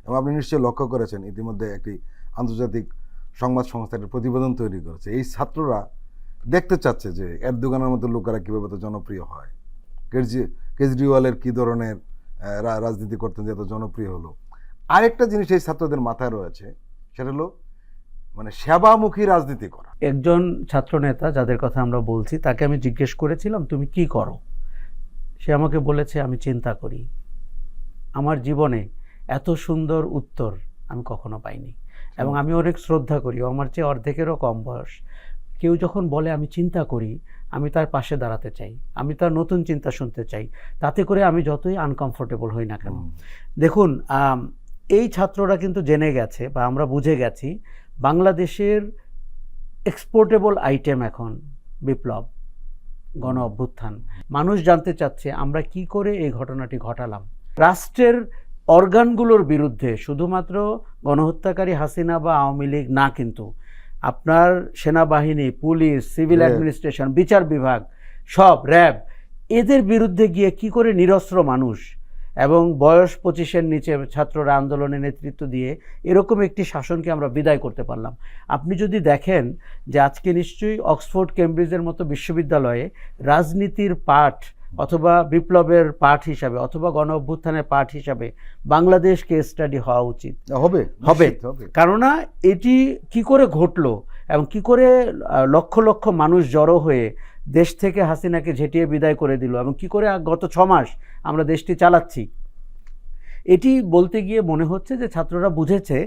এবং আপনি নিশ্চয়ই লক্ষ্য করেছেন, ইতিমধ্যে একটি আন্তর্জাতিক সংবাদ সংস্থা একটা প্রতিবেদন তৈরি করেছে। এই ছাত্ররা দেখতে চাচ্ছে যে এরদোগানের মতো লোকেরা কীভাবে তো জনপ্রিয় হয়, কেজরিওয়ালের কী ধরনের রাজনীতি করতেন যে এত জনপ্রিয় হলো। আরেকটা জিনিস এই ছাত্রদের মাথায় রয়েছে, সেটা হলো মানে সেবামুখী রাজনীতি করা। একজন ছাত্রনেতা যাদের কথা আমরা বলছি, তাকে আমি জিজ্ঞেস করেছিলাম তুমি কি করো। সে আমাকে বলেছে আমি চিন্তা করি। আমার জীবনে এত সুন্দর উত্তর আমি কখনো পাইনি, এবং আমি অনেক শ্রদ্ধা করি। আমার চেয়ে অর্ধেকেরও কম বয়স। কেউ যখন বলে আমি চিন্তা করি, আমি তার পাশে দাঁড়াতে চাই, আমি তার নতুন চিন্তা শুনতে চাই, তাতে করে আমি যতই আনকমফোর্টেবল হই না কেন। দেখুন, এই ছাত্ররা কিন্তু জেনে গেছে বা আমরা বুঝে গেছি, বাংলাদেশের এক্সপোর্টেবল আইটেম এখন বিপ্লব, গণ অভ্যুত্থান। মানুষ জানতে চাচ্ছে আমরা কি করে এই ঘটনাটি ঘটালাম। রাষ্ট্রের অর্গানগুলোর বিরুদ্ধে শুধুমাত্র গণহত্যাকারী হাসিনা বা আওয়ামী লীগ না, কিন্তু আপনার সেনাবাহিনী, পুলিশ, সিভিল অ্যাডমিনিস্ট্রেশন, বিচার বিভাগ, সব র্যাব, এদের বিরুদ্ধে গিয়ে কি করে নিরস্ত্র মানুষ এবং বয়স 25-এর নিচে ছাত্ররা আন্দোলনে নেতৃত্ব দিয়ে এরকম একটি শাসনকে আমরা বিদায় করতে পারলাম। আপনি যদি দেখেন যে আজকে নিশ্চয়ই অক্সফোর্ড, কেমব্রিজের মতো বিশ্ববিদ্যালয়ে রাজনীতির পাঠ অথবা বিপ্লবের পাঠ হিসাবে অথবা গণ অভ্যুত্থানের পাঠ হিসাবে বাংলাদেশ কেস স্টাডি হওয়া উচিত হবে। কেননা এটি কি করে ঘটলো এবং কি করে লক্ষ লক্ষ মানুষ জড়ো হয়ে দেশ থেকে হাসিনাকে ঝেঁটিয়ে বিদায় করে দিল, এবং কি করে গত 6 মাস আমরা দেশটি চালাচ্ছি। এটি বলতে গিয়ে মনে হচ্ছে যে ছাত্ররা বুঝেছে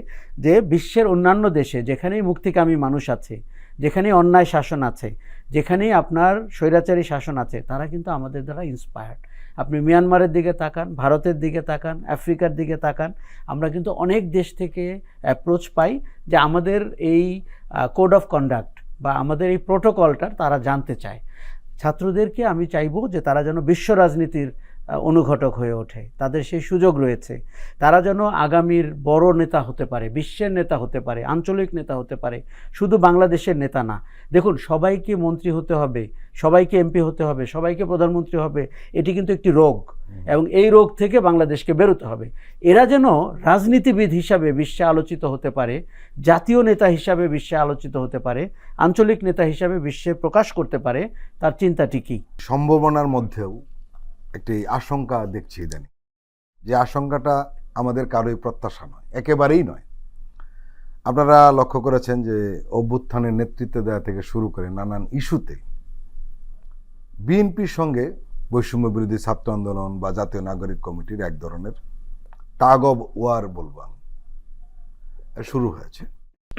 যে বিশ্বের অন্যান্য দেশে যেখানেই মুক্তিকামী মানুষ আছে, যেখানেই অন্যায় শাসন আছে, যেখানেই আপনার স্বৈরাচারী শাসন আছে, তারা কিন্তু আমাদের দ্বারা ইন্সপায়ার্ড। আপনি মিয়ানমারের দিকে তাকান, ভারতের দিকে তাকান, আফ্রিকার দিকে তাকান, আমরা কিন্তু অনেক দেশ থেকে অ্যাপ্রোচ পাই যে আমাদের এই কোড অফ কন্ডাক্ট বা আমাদের এই প্রোটোকলটা তারা জানতে চায়। ছাত্রদেরকে আমি চাইবো যে তারা যেন বিশ্ব রাজনীতির অনুঘটক হয়ে ওঠে, তাদের সেই সুযোগ রয়েছে। তারা যেন আগামীর বড় নেতা হতে পারে, বিশ্বের নেতা হতে পারে, আঞ্চলিক নেতা হতে পারে, শুধু বাংলাদেশের নেতা না। দেখুন, সবাইকে মন্ত্রী হতে হবে, সবাইকে এমপি হতে হবে, সবাইকে প্রধানমন্ত্রী হবে, এটি কিন্তু একটি রোগ, এবং এই রোগ থেকে বাংলাদেশকে বেরোতে হবে। এরা যেন রাজনীতিবিদ হিসাবে বিশ্বে আলোচিত হতে পারে, জাতীয় নেতা হিসাবে বিশ্বে আলোচিত হতে পারে, আঞ্চলিক নেতা হিসাবে বিশ্বে প্রকাশ করতে পারে, তার চিন্তাটি কী? সম্ভাবনার মধ্যেও একটি আশঙ্কা দেখছি ইদানিং, যে আশঙ্কাটা আমাদের কারোই প্রত্যাশা নয়, একেবারেই নয়। আপনারা লক্ষ্য করেছেন যে অভ্যুত্থানের নেতৃত্ব দেওয়া থেকে শুরু করে নানান ইস্যুতে বিএনপির সঙ্গে বৈষম্য বিরোধী ছাত্র আন্দোলন বা জাতীয় নাগরিক কমিটির এক ধরনের টাগ অব ওয়ার বলবো আমি, শুরু হয়েছে।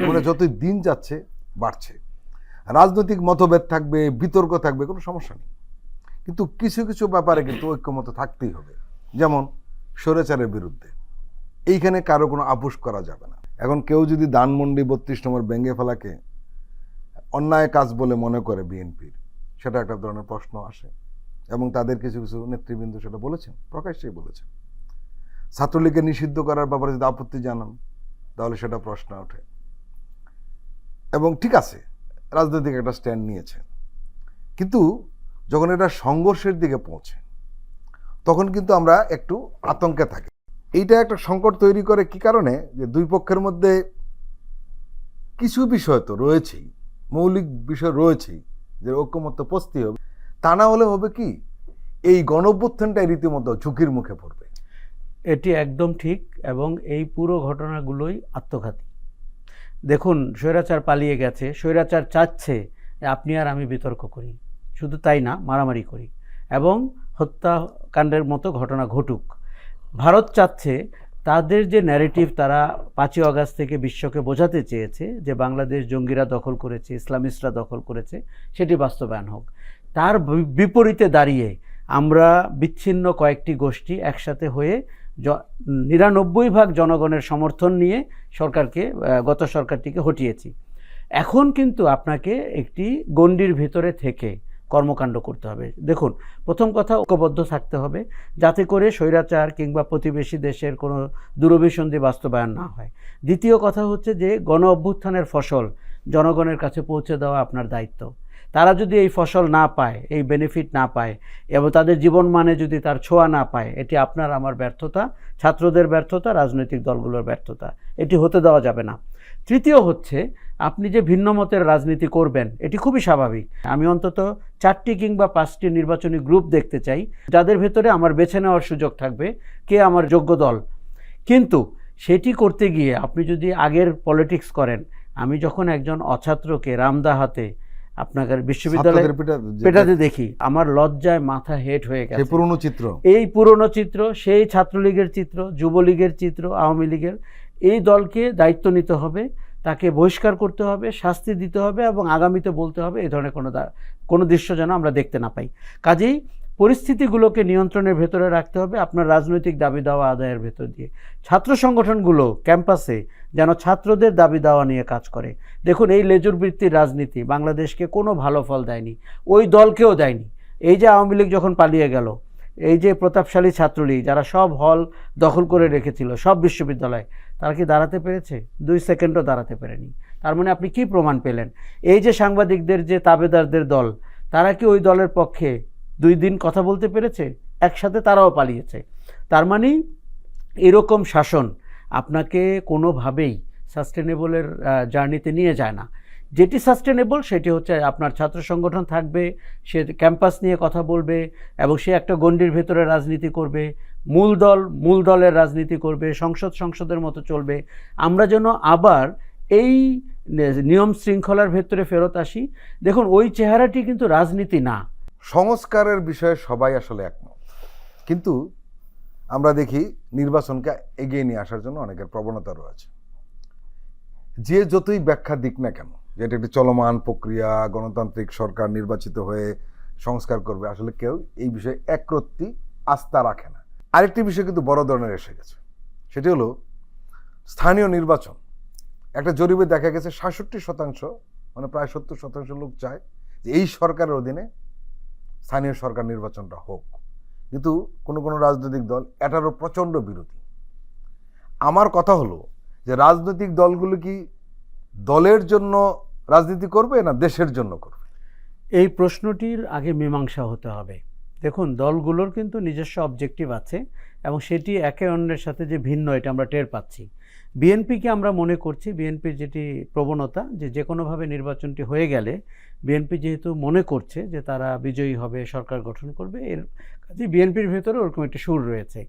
মানে যতই দিন যাচ্ছে বাড়ছে। রাজনৈতিক মতভেদ থাকবে, বিতর্ক থাকবে, কোনো সমস্যা নেই, কিন্তু কিছু কিছু ব্যাপারে কিন্তু ঐক্যমত থাকতেই হবে। যেমন স্বৈরাচারের বিরুদ্ধে এইখানে কারো কোনো আপোষ করা যাবে না। এখন কেউ যদি ধানমন্ডি 32 নম্বর ভেঙে ফেলাকে অন্যায় কাজ বলে মনে করে বিএনপির, সেটা একটা ধরনের প্রশ্ন আসে, এবং তাদের কিছু কিছু নেতৃবৃন্দ সেটা বলেছেন, প্রকাশ্যেই বলেছেন। ছাত্রলীগকে নিষিদ্ধ করার ব্যাপারে যদি আপত্তি জানান, তাহলে সেটা প্রশ্ন ওঠে। এবং ঠিক আছে, রাজনৈতিক একটা স্ট্যান্ড নিয়েছেন, কিন্তু যখন এটা সংঘর্ষের দিকে পৌঁছে, তখন কিন্তু আমরা একটু আতঙ্কে থাকি। এইটা একটা সংকট তৈরি করে কি কারণে, যে দুই পক্ষের মধ্যে কিছু বিষয় তো রয়েছেই, মৌলিক বিষয় রয়েছেই, যে ঐক্যমত্য পৌঁছতেই হবে। তা না হলে হবে কি, এই গণঅভ্যুত্থানটাই রীতিমতো ঝুঁকির মুখে পড়বে। এটি একদম ঠিক, এবং এই পুরো ঘটনাগুলোই আত্মঘাতী। দেখুন, স্বৈরাচার পালিয়ে গেছে, স্বৈরাচার চাচ্ছে আপনি আর আমি বিতর্ক করি, শুধু তাই না, মারামারি করি এবং হত্যাকাণ্ডের মতো ঘটনা ঘটুক। ভারত চাচ্ছে তাদের যে ন্যারেটিভ তারা 5ই আগস্ট থেকে বিশ্বকে বোঝাতে চেয়েছে যে বাংলাদেশ জঙ্গিরা দখল করেছে, ইসলামিস্টরা দখল করেছে, সেটি বাস্তবায়ন হোক। তার বিপরীতে দাঁড়িয়ে আমরা বিচ্ছিন্ন কয়েকটি গোষ্ঠী একসাথে হয়ে 99% জনগণের সমর্থন নিয়ে গত সরকারটিকে হটিয়েছি। এখন কিন্তু আপনাকে একটি গণ্ডির ভিতরে থেকে কর্মকাণ্ড করতে হবে। দেখুন, প্রথম কথা, ঐক্যবদ্ধ থাকতে হবে যাতে করে স্বৈরাচার কিংবা প্রতিবেশী দেশের কোনো দূরভিসন্ধি বাস্তবায়ন না হয়। দ্বিতীয় কথা হচ্ছে যে গণ অভ্যুত্থানের ফসল জনগণের কাছে পৌঁছে দেওয়া আপনার দায়িত্ব। তারা যদি এই ফসল না পায়, এই বেনিফিট না পায়, এবং তাদের জীবন মানে যদি তার ছোঁয়া না পায়, এটি আপনার আমার ব্যর্থতা, ছাত্রদের ব্যর্থতা, রাজনৈতিক দলগুলোর ব্যর্থতা। এটি হতে দেওয়া যাবে না। তৃতীয় হচ্ছে, আপনি যে ভিন্ন মতের রাজনীতি করবেন এটি খুবই স্বাভাবিক। আমি অন্তত 4টি কিংবা 5টি নির্বাচনী গ্রুপ দেখতে চাই যাদের ভেতরে আমার বেছে নেওয়ার সুযোগ থাকবে কে আমার যোগ্য দল। কিন্তু সেটি করতে গিয়ে আপনি যদি আগের পলিটিক্স করেন, আমি যখন একজন অছাত্রকে রামদাহাতে আপনাকে বিশ্ববিদ্যালয়ে পেটাতে দেখি, আমার লজ্জায় মাথা হেট হয়ে গেছে। পুরনো চিত্র, এই পুরনো চিত্র, সেই ছাত্রলীগের চিত্র, যুবলীগের চিত্র, আওয়ামী লীগের। এই দলকে দায়িত্ব নিতে হবে, তাকে বহিষ্কার করতে হবে, শাস্তি দিতে হবে, এবং আগামীতে বলতে হবে এই ধরনের কোনো দৃশ্য যেন আমরা দেখতে না পাই। কাজেই পরিস্থিতিগুলোকে নিয়ন্ত্রণের ভেতরে রাখতে হবে আপনার রাজনৈতিক দাবি দাওয়া আদায়ের ভেতর দিয়ে। ছাত্র সংগঠনগুলো ক্যাম্পাসে যেন ছাত্রদের দাবি দাওয়া নিয়ে কাজ করে। দেখুন, এই লেজুর বৃত্তির রাজনীতি বাংলাদেশকে কোনো ভালো ফল দেয়নি, ওই দলকেও দেয়নি। এই যে আওয়ামী লীগ যখন পালিয়ে গেল, এই যে প্রতাপশালী ছাত্রলীগ যারা সব হল দখল করে রেখেছিল, সব বিশ্ববিদ্যালয়, তারা কি দাঁড়াতে পেরেছে? 2 সেকেন্ডও দাঁড়াতে পারেনি। তার মানে আপনি কি প্রমাণ পেলেন? এই যে সাংবাদিকদের যে তাবেদারদের দল, তারা কি ওই দলের পক্ষে 2 দিন কথা বলতে পেরেছে? একসাথে তারাও পালিয়েছে। তার মানে এরকম শাসন আপনাকে কোনোভাবেই সাস্টেনেবলের জার্নিতে নিয়ে যায় না। যেটি সাস্টেনেবল সেটি হচ্ছে আপনার ছাত্র সংগঠন থাকবে, সে ক্যাম্পাস নিয়ে কথা বলবে, এবং সে একটা গণ্ডির ভেতরে রাজনীতি করবে, মূল দলের রাজনীতি করবে, সংসদের মতো চলবে। আমরা যেন আবার এই নিয়ম শৃঙ্খলার ভেতরে ফেরত আসি। দেখুন, ওই চেহারাটি কিন্তু রাজনীতি না। সংস্কারের বিষয়ে সবাই আসলে একমত, কিন্তু আমরা দেখি নির্বাচনকে এগিয়ে নিয়ে আসার জন্য অনেকের প্রবণতা রয়েছে। যে যতই ব্যাখ্যা দিক না কেন, যেটা একটি চলমান প্রক্রিয়া, গণতান্ত্রিক সরকার নির্বাচিত হয়ে সংস্কার করবে, আসলে কেউ এই বিষয়ে একরত্তি আস্থা রাখে না। আরেকটি বিষয় কিন্তু বড় ধরনের এসে গেছে, সেটি হলো স্থানীয় নির্বাচন। একটা জরিপে দেখা গেছে 66% মানে প্রায় 70% লোক চায় যে এই সরকারের অধীনে স্থানীয় সরকার নির্বাচনটা হোক, কিন্তু কোনো কোনো রাজনৈতিক দল এটারও প্রচণ্ড বিরোধী। আমার কথা হলো যে রাজনৈতিক দলগুলো কি দলের জন্য রাজনীতি করবে না দেশের জন্য করবে? এই প্রশ্নটির আগে মীমাংসা হতে হবে। দেখুন, দলগুলোর কিন্তু নিজস্ব অবজেক্টিভ আছে এবং সেটি একে অন্যের সাথে যে ভিন্ন এটা আমরা টের পাচ্ছি। বিএনপিকে আমরা মনে করছি, বিএনপির যেটি প্রবণতা যে কোনোভাবে নির্বাচনটি হয়ে গেলে বিএনপি যেহেতু মনে করছে যে তারা বিজয়ী হবে, সরকার গঠন করবে, এর কাজে বিএনপির ভেতরে ওরকম একটি সুর রয়েছে।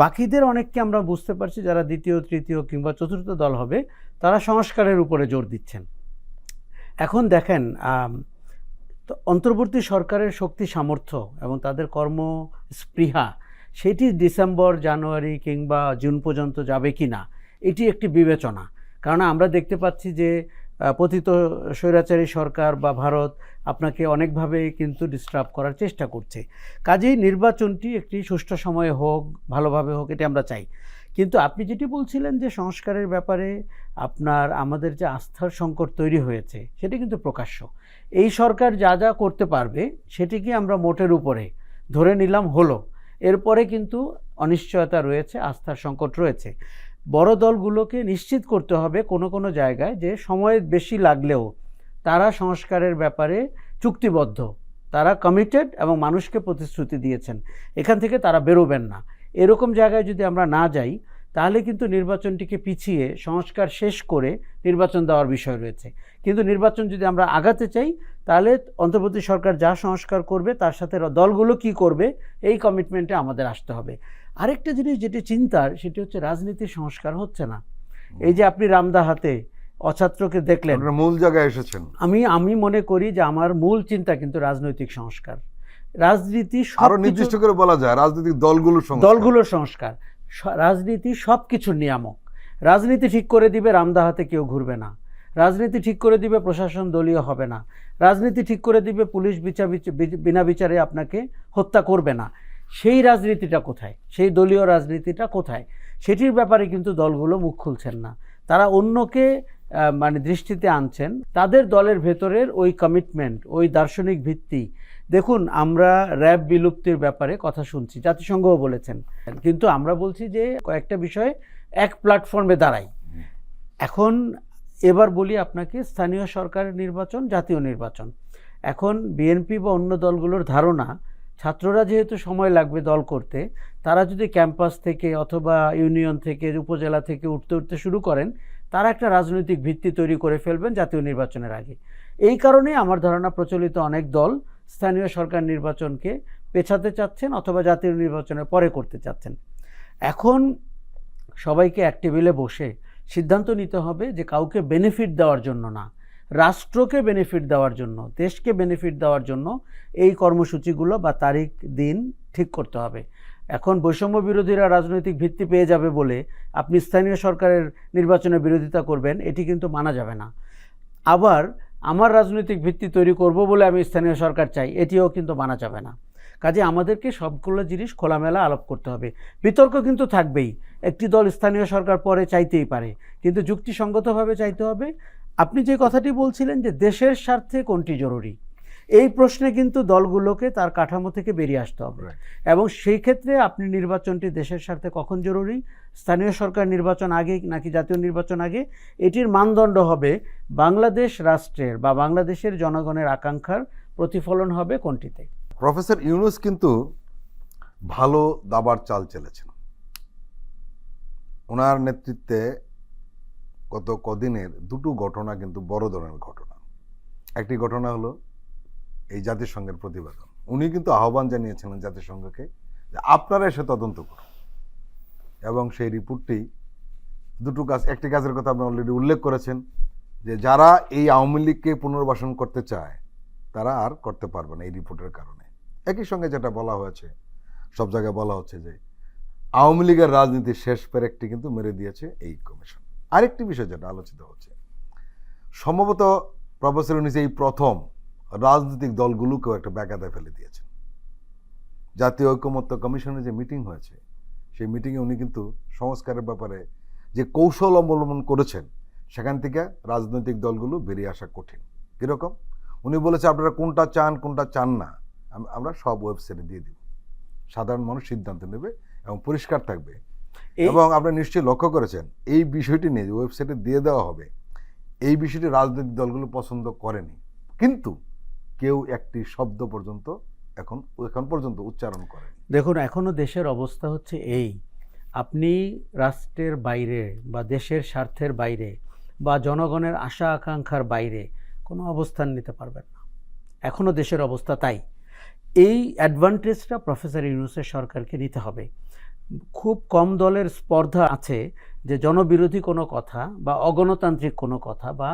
বাকিদের অনেককে আমরা বুঝতে পারছি যারা দ্বিতীয়, তৃতীয় কিংবা চতুর্থ দল হবে, তারা সংস্কারের উপরে জোর দিচ্ছেন। এখন দেখেন, তো অন্তর্বর্তী সরকারের শক্তি সামর্থ্য এবং তাদের কর্মস্পৃহা সেটি ডিসেম্বর, জানুয়ারি কিংবা জুন পর্যন্ত যাবে কি না, এটি একটি বিবেচনা। কারণ আমরা দেখতে পাচ্ছি যে পতিত স্বৈরাচারী সরকার বা ভারত আপনাকে অনেকভাবে কিন্তু ডিস্টার্ব করার চেষ্টা করছে। কাজেই নির্বাচনটি একটি সুষ্ঠু সময়ে হোক, ভালোভাবে হোক, এটি আমরা চাই। কিন্তু আপনি যেটি বলছিলেন যে সংস্কারের ব্যাপারে আমাদের যে আস্থার সংকট তৈরি হয়েছে সেটি কিন্তু প্রকাশ্য। এই সরকার যা যা করতে পারবে সেটিকে আমরা মোটের উপরে ধরে নিলাম হলো, এরপরে কিন্তু অনিশ্চয়তা রয়েছে, আস্থার সংকট রয়েছে। বড় দলগুলোকে নিশ্চিত করতে হবে কোনো কোনো জায়গায় যে সময় বেশি লাগলেও তারা সংস্কারের ব্যাপারে চুক্তিবদ্ধ, তারা কমিটেড এবং মানুষকে প্রতিশ্রুতি দিয়েছেন, এখান থেকে তারা বেরোবেন না। এরকম জায়গায় যদি আমরা না যাই তাহলে কিন্তু নির্বাচনটিকে পিছিয়ে সংস্কার শেষ করে নির্বাচন দেওয়ার বিষয় রয়েছে। কিন্তু নির্বাচন যদি আমরা আগাতে চাই তাহলে অন্তর্বর্তী সরকার যা সংস্কার করবে তার সাথে দলগুলো কি করবে এই কমিটমেন্টে আমাদের আসতে হবে। আরেকটা জিনিস যেটি চিন্তার সেটি হচ্ছে রাজনীতির সংস্কার হচ্ছে না। এই যে আপনি রামদাহাতে অছাত্রকে দেখলেন, মূল জায়গায় এসেছেন। আমি মনে করি যে আমার মূল চিন্তা কিন্তু রাজনৈতিক সংস্কার। রাজনীতি আরো নির্দিষ্ট করে বলা যায় রাজনৈতিক দলগুলোর সংস্কার। রাজনীতি সব কিছুর নিয়ামক। রাজনীতি ঠিক করে দিবে রামদাহাতে কেউ ঘুরবে না, রাজনীতি ঠিক করে দিবে প্রশাসন দলীয় হবে না, রাজনীতি ঠিক করে দিবে পুলিশ বিনা বিচারে আপনাকে হত্যা করবে না। সেই রাজনীতিটা কোথায়? সেই দলীয় রাজনীতিটা কোথায়? সেটির ব্যাপারে কিন্তু দলগুলো মুখ খুলছেন না। তারা অন্যকে দৃষ্টিতে আনছেন। তাদের দলের ভেতরের ওই কমিটমেন্ট, ওই দার্শনিক ভিত্তি। দেখুন, আমরা র্যাব বিলুপ্তির ব্যাপারে কথা শুনছি, জাতিসংঘও বলেছেন, কিন্তু আমরা বলছি যে কয়েকটা বিষয়ে এক প্ল্যাটফর্মে দাঁড়াই। এখন এবার বলি আপনাকে, স্থানীয় সরকারের নির্বাচন, জাতীয় নির্বাচন। এখন বিএনপি বা অন্য দলগুলোর ধারণা, ছাত্ররা যেহেতু সময় লাগবে দল করতে, তারা যদি ক্যাম্পাস থেকে অথবা ইউনিয়ন থেকে, উপজেলা থেকে উঠতে শুরু করেন, তারা একটা রাজনৈতিক ভিত্তি তৈরি করে ফেলবেন জাতীয় নির্বাচনের আগে। এই কারণে আমার ধারণা প্রচলিত অনেক দল স্থানীয় সরকার নির্বাচনকে পেছাতে চাচ্ছেন অথবা জাতীয় নির্বাচনের পরে করতে চাচ্ছেন। এখন সবাইকে এক টেবিলে বসে সিদ্ধান্ত নিতে হবে যে কাউকে বেনিফিট দেওয়ার জন্য না, রাষ্ট্রকে বেনিফিট দেওয়ার জন্য, দেশকে বেনিফিট দেওয়ার জন্য এই কর্মসূচিগুলো বা তারিখ দিন ঠিক করতে হবে। এখন বৈষম্য বিরোধীরা রাজনৈতিক ভিত্তি পেয়ে যাবে বলে আপনি স্থানীয় সরকারের নির্বাচনের বিরোধিতা করবেন, এটি কিন্তু মানা যাবে না। আবার আমার রাজনৈতিক ভিত্তি তৈরি করব বলে আমি স্থানীয় সরকার চাই, এটিও কিন্তু মানা যাবে না। কাজে আমাদেরকে সবগুলো জিনিস খোলামেলা আলাপ করতে হবে। বিতর্ক কিন্তু থাকবেই, একটি দল স্থানীয় সরকার পরে চাইতেই পারে, কিন্তু যুক্তিসঙ্গতভাবে চাইতে হবে। আপনি যে কথাটি বলছিলেন যে দেশের স্বার্থে কোনটি জরুরি, এই প্রশ্নে কিন্তু দলগুলোকে তার কাঠামো থেকে বেরিয়ে আসতে হবে। এবং সেই ক্ষেত্রে আপনি নির্বাচনটি দেশের স্বার্থে কখন জরুরি, স্থানীয় সরকার নির্বাচন আগে নাকি জাতীয় নির্বাচন আগে, এটির মানদণ্ড হবে বাংলাদেশ রাষ্ট্রের বা বাংলাদেশের জনগণের আকাঙ্ক্ষার প্রতিফলন হবে কোনটিতে। প্রফেসর ইউনূস কিন্তু ভালো দাবার চাল চেলেছেন। ওনার নেতৃত্বে গত কদিনের দুটো ঘটনা কিন্তু বড় ধরনের ঘটনা। একটি ঘটনা হলো এই জাতিসংঘের প্রতিবেদন। উনি কিন্তু আহ্বান জানিয়েছিলেন জাতিসংঘকে যে আপনারা এসে তদন্ত করুন, এবং সেই রিপোর্টটি দুটো কাজ, একটি কাজের কথা আপনি অলরেডি উল্লেখ করেছেন যে যারা এই আওয়ামী লীগকে পুনর্বাসন করতে চায় তারা আর করতে পারবে না এই রিপোর্টের কারণে। একই সঙ্গে যেটা বলা হয়েছে, সব জায়গায় বলা হচ্ছে যে আওয়ামী লীগের রাজনীতির শেষ পেরেকটি কিন্তু মেরে দিয়েছে এই কমিশন। আরেকটি বিষয় যেটা আলোচিত হচ্ছে, সম্ভবত প্রফেসর ইউনূস এই প্রথম রাজনৈতিক দলগুলোকেও একটা ব্যাঘাতে ফেলে দিয়েছেন। জাতীয় ঐকমত্য কমিশনের যে মিটিং হয়েছে, সেই মিটিংয়ে উনি কিন্তু সংস্কারের ব্যাপারে যে কৌশল অবলম্বন করেছেন, সেখান থেকে রাজনৈতিক দলগুলো বেরিয়ে আসা কঠিন। কীরকম? উনি বলেছে আপনারা কোনটা চান কোনটা চান না আমরা সব ওয়েবসাইটে দিয়ে দিব, সাধারণ মানুষ সিদ্ধান্ত নেবে এবং পরিষ্কার থাকবে। এবং আপনারা নিশ্চয়ই লক্ষ্য করেছেন এই বিষয়টি নিয়ে যে ওয়েবসাইটে দিয়ে দেওয়া হবে, এই বিষয়টি রাজনৈতিক দলগুলো পছন্দ করেনি, কিন্তু কেউ একটি শব্দ পর্যন্ত এখন পর্যন্ত উচ্চারণ করেনি। দেখুন, এখনও দেশের অবস্থা হচ্ছে এই, আপনি রাষ্ট্রের বাইরে বা দেশের স্বার্থের বাইরে বা জনগণের আশা আকাঙ্ক্ষার বাইরে কোনো অবস্থান নিতে পারবেন না। এখনও দেশের অবস্থা তাই। এই অ্যাডভান্টেজটা প্রফেসর ইউনূসের সরকারকে নিতে হবে। খুব কম দলের স্পর্ধা আছে যে জনবিরোধী কোনো কথা বা অগণতান্ত্রিক কোনো কথা বা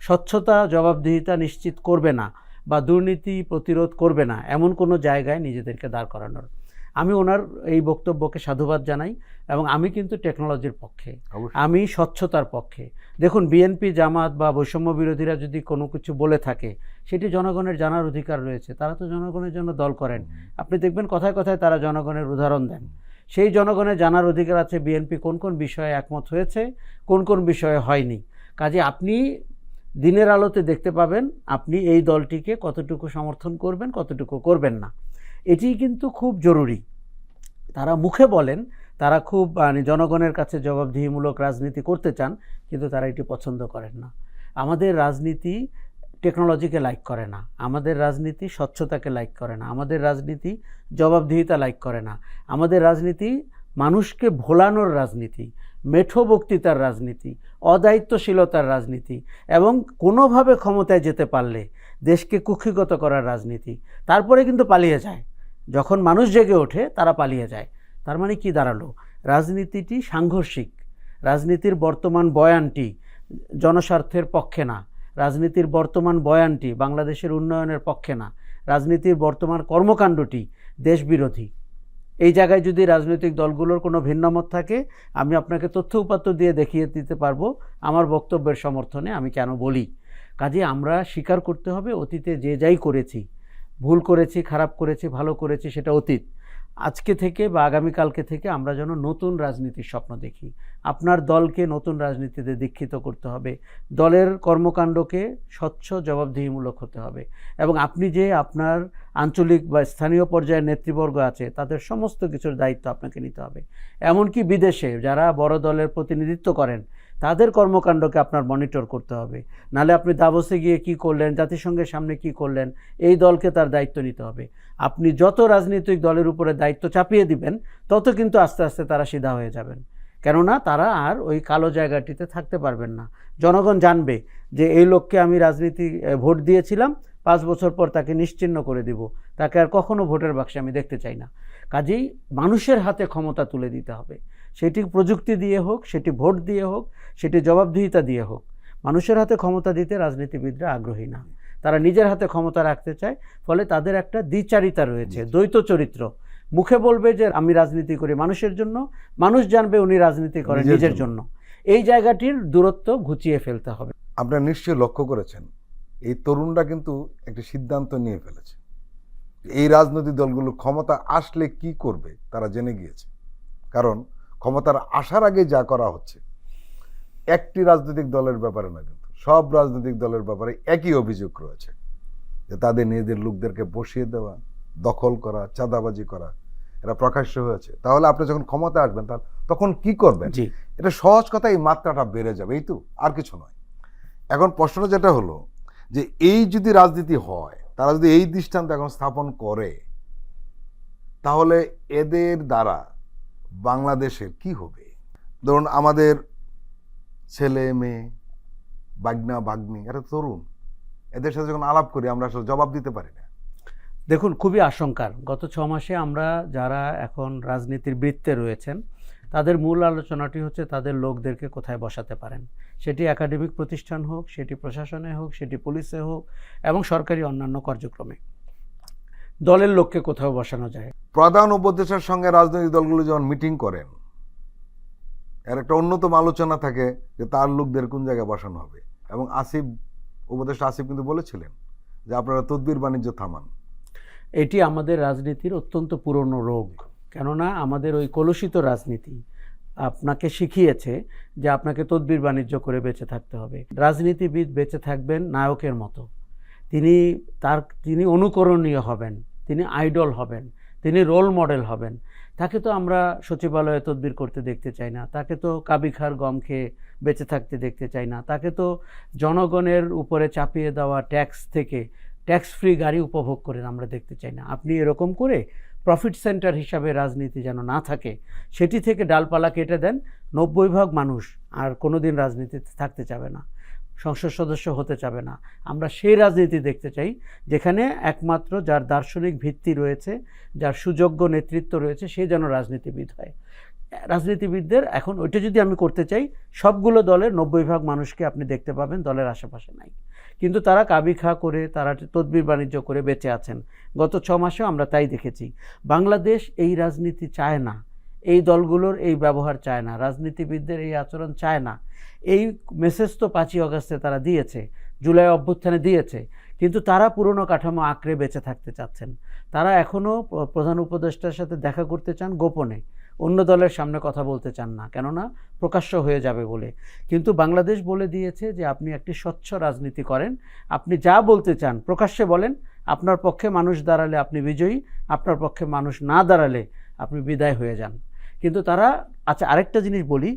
স্বচ্ছতা জবাবদিহিতা নিশ্চিত করবে না বা দুর্নীতি প্রতিরোধ করবে না এমন কোনো জায়গায় নিজেদেরকে দাঁড় করানোর। আমি ওনার এই বক্তব্যকে সাধুবাদ জানাই এবং আমি কিন্তু টেকনোলজির পক্ষে, আমি স্বচ্ছতার পক্ষে। দেখুন, বিএনপি, জামাত বা বৈষম্য বিরোধীরা যদি কোনো কিছু বলে থাকে সেটি জনগণের জানার অধিকার রয়েছে। তারা তো জনগণের জন্য দল করেন। আপনি দেখবেন কথায় কথায় তারা জনগণের উদাহরণ দেন। সেই জনগণের জানার অধিকার আছে বিএনপি কোন কোন বিষয়ে একমত হয়েছে, কোন কোন বিষয়ে হয়নি। কাজে আপনি দিনের আলোতে দেখতে পাবেন আপনি এই দলটিকে কতটুকু সমর্থন করবেন, কতটুকু করবেন না। এটি কিন্তু খুব জরুরি। তারা মুখে বলেন তারা খুব জনগণের কাছে জবাবদিহিমূলক রাজনীতি করতে চান, কিন্তু তারা এটি পছন্দ করেন না। আমাদের রাজনীতি টেকনোলজিকে লাইক করে না, আমাদের রাজনীতি স্বচ্ছতাকে লাইক করে না, আমাদের রাজনীতি জবাবদিহিতা লাইক করে না, আমাদের রাজনীতি মানুষকে ভোলানোর রাজনীতি, মেঠো বক্তৃতার রাজনীতি, অদায়িত্বশীলতার রাজনীতি এবং কোনোভাবে ক্ষমতায় যেতে পারলে দেশকে কুক্ষিগত করার রাজনীতি। তারপরে কিন্তু পালিয়ে যায়, যখন মানুষ জেগে ওঠে তারা পালিয়ে যায়। তার মানে কি দাঁড়ালো? রাজনীতিটি সাংঘর্ষিক। রাজনীতির বর্তমান বয়ানটি জনস্বার্থের পক্ষে না, রাজনীতির বর্তমান বয়ানটি বাংলাদেশের উন্নয়নের পক্ষে না, রাজনীতির বর্তমান কর্মকাণ্ডটি দেশবিরোধী। এই জায়গায় যদি রাজনৈতিক দলগুলোর কোনো ভিন্নমত থাকে, আমি আপনাকে তথ্য উপাত্ত দিয়ে দেখিয়ে দিতে পারবো আমার বক্তব্যের সমর্থনে আমি কেন বলি। কাজে আমরা স্বীকার করতে হবে অতীতে যে যাই করেছি, ভুল করেছি, খারাপ করেছি, ভালো করেছি, সেটা অতীত। আজকে থেকে বা আগামীকালকে থেকে আমরা যেন নতুন রাজনীতির স্বপ্ন দেখি। আপনার দলকে নতুন রাজনীতিতে দীক্ষিত করতে হবে, দলের কর্মকাণ্ডকে স্বচ্ছ জবাবদিহিমূলক হতে হবে এবং আপনি যে আপনার আঞ্চলিক বা স্থানীয় পর্যায়ের নেতৃবর্গ আছে তাদের সমস্ত কিছুর দায়িত্ব আপনাকে নিতে হবে। এমনকি বিদেশে যারা বড় দলের প্রতিনিধিত্ব করেন তাদের কর্মকাণ্ডকে আপনার মনিটর করতে হবে। নালে আপনি দাভোসে গিয়ে কি করলেন, জাতিসংঘের সামনে কি করলেন, এই দলকে তার দায়িত্ব নিতে হবে। আপনি যত রাজনৈতিক দলের উপরে দায়িত্ব চাপিয়ে দিবেন তত কিন্তু আস্তে আস্তে তারা সিধা হয়ে যাবেন, কেননা তারা আর ওই কালো জায়গাটিতে থাকতে পারবেন না। জনগণ জানবে যে এই লোককে আমি রাজনীতি ভোট দিয়েছিলাম, 5 বছর পর তাকে নিশ্চিহ্ন করে দিব, তাকে আর কখনো ভোটের বাক্সে আমি দেখতে চাই না। কাজেই মানুষের হাতে ক্ষমতা তুলে দিতে হবে, সেটি প্রযুক্তি দিয়ে হোক, সেটি ভোট দিয়ে হোক, সেটি জবাবদিহিতা দিয়ে হোক। মানুষের হাতে ক্ষমতা দিতে রাজনীতিবিদরা আগ্রহী না, তারা নিজের হাতে ক্ষমতা রাখতে চায়। ফলে তাদের একটা দ্বিচারিতা রয়েছে, দ্বৈত চরিত্র। মুখে বলবে যে আমি রাজনীতি করি মানুষের জন্য, মানুষ জানবে উনি রাজনীতি করেন নিজের জন্য। এই জায়গাটির দূরত্ব ঘুচিয়ে ফেলতে হবে। আপনারা নিশ্চয়ই লক্ষ্য করেছেন এই তরুণরা কিন্তু একটি সিদ্ধান্ত নিয়ে ফেলেছে, এই রাজনৈতিক দলগুলো ক্ষমতা আসলে কি করবে তারা জেনে গিয়েছে। কারণ ক্ষমতার আসার আগে যা করা হচ্ছে একটি রাজনৈতিক দলের ব্যাপারে না, কিন্তু সব রাজনৈতিক দলের ব্যাপারে একই অভিযোগ রয়েছে যে তাদের নিজেদের লোকদেরকে বসিয়ে দেওয়া, দখল করা, চাঁদাবাজি করা, এটা প্রকাশ্য হয়েছে। তাহলে আপনি যখন ক্ষমতা আসবেন তখন কি করবেন? এটা সহজ কথা, এই মাত্রাটা বেড়ে যাবে, এই তো, আর কিছু নয়। এখন প্রশ্ন যেটা হলো যে এই যদি রাজনীতি হয়, তারা যদি এই দৃষ্টান্ত এখন স্থাপন করে, তাহলে এদের দ্বারা বাংলাদেশের কি হবে? ধরুন আমাদের ছেলে মেয়ে, বাগনা বাগনি, এরা তরুণ, এদের সাথে যখন আলাপ করি আমরা আসলে জবাব দিতে পারি না। দেখুন, খুবই আশঙ্কার। গত 6 মাসে আমরা যারা এখন রাজনীতির বৃত্তে রয়েছেন তাদের মূল আলোচনাটি হচ্ছে তাদের লোকদেরকে কোথায় বসাতে পারেন, সেটি একাডেমিক প্রতিষ্ঠান হোক, সেটি প্রশাসনে হোক, সেটি পুলিশে হোক এবং সরকারি অন্যান্য কার্যক্রমে দলের লোককে কোথাও বসানো যায়। প্রধান উপদেষ্টার সঙ্গে রাজনৈতিক দলগুলো যখন মিটিং করেন, এর একটা অন্যতম আলোচনা থাকে যে তার লোকদের কোন জায়গায় বসানো হবে। এবং উপদেষ্টা আসিফ কিন্তু বলেছিলেন যে আপনারা তদবির বাণিজ্য থামান। এটি আমাদের রাজনীতির অত্যন্ত পুরনো রোগ, কেননা আমাদের ওই কলুষিত রাজনীতি, আপনাকে শিখিয়েছে যে আপনাকে তদবির বাণিজ্য করে বেঁচে থাকতে হবে। রাজনীতিবিদ বেঁচে থাকবেন নায়কের মতো, তিনি অনুকরণীয় হবেন, তিনি আইডল হবেন, তিনি রোল মডেল হবেন। তাকে তো আমরা সচিবালয়ে তদবির করতে দেখতে চাই না, তাকে তো কাবিখার গম খেয়ে বেঁচে থাকতে দেখতে চাই না, তাকে তো জনগণের উপরে চাপিয়ে দেওয়া ট্যাক্স থেকে ট্যাক্স ফ্রি গাড়ি উপভোগ করে আমরা দেখতে চাই না। আপনি এরকম করে প্রফিট সেন্টার হিসাবে রাজনীতি যেন না থাকে, সেটি থেকে ডালপালা কেটে দেন। 90% মানুষ আর কোনো দিন রাজনীতিতে থাকতে চাবে না, সংসদ সদস্য হতে চাবে না। আমরা সেই রাজনীতি দেখতে চাই যেখানে একমাত্র যার দার্শনিক ভিত্তি রয়েছে, যার সুযোগ্য নেতৃত্ব রয়েছে, সে যেন রাজনীতিবিদ হয়। রাজনীতিবিদদের এখন ওইটা যদি আমি করতে চাই, সবগুলো দলের 90% মানুষকে আপনি দেখতে পাবেন দলের আশেপাশে নাই, কিন্তু তারা কাবিখা করে, তারা তদবির বাণিজ্য করে বেঁচে আছেন। গত 6 মাসেও আমরা তাই দেখেছি। বাংলাদেশ এই রাজনীতি চায় না, এই দলগুলোর এই ব্যবহার চায় না, রাজনীতিবিদদের এই আচরণ চায় না। এই মেসেজ তো 5ই আগস্টে তারা দিয়েছে, জুলাই অভ্যুত্থানে দিয়েছে, কিন্তু তারা পুরনো কাঠামো আঁকড়ে বেঁচে থাকতে চাচ্ছেন। তারা এখনও প্রধান উপদেষ্টার সাথে দেখা করতে চান গোপনে, অন্য দলের সামনে কথা বলতে চান না, কেননা প্রকাশ্য হয়ে যাবে বলে। কিন্তু বাংলাদেশ বলে দিয়েছে যে আপনি একটি স্বচ্ছ রাজনীতি করেন, আপনি যা বলতে চান প্রকাশ্যে বলেন, আপনার পক্ষে মানুষ দাঁড়ালে আপনি বিজয়ী, আপনার পক্ষে মানুষ না দাঁড়ালে আপনি বিদায় হয়ে যান। কিন্তু তারা, আচ্ছা আরেকটা জিনিস বলি,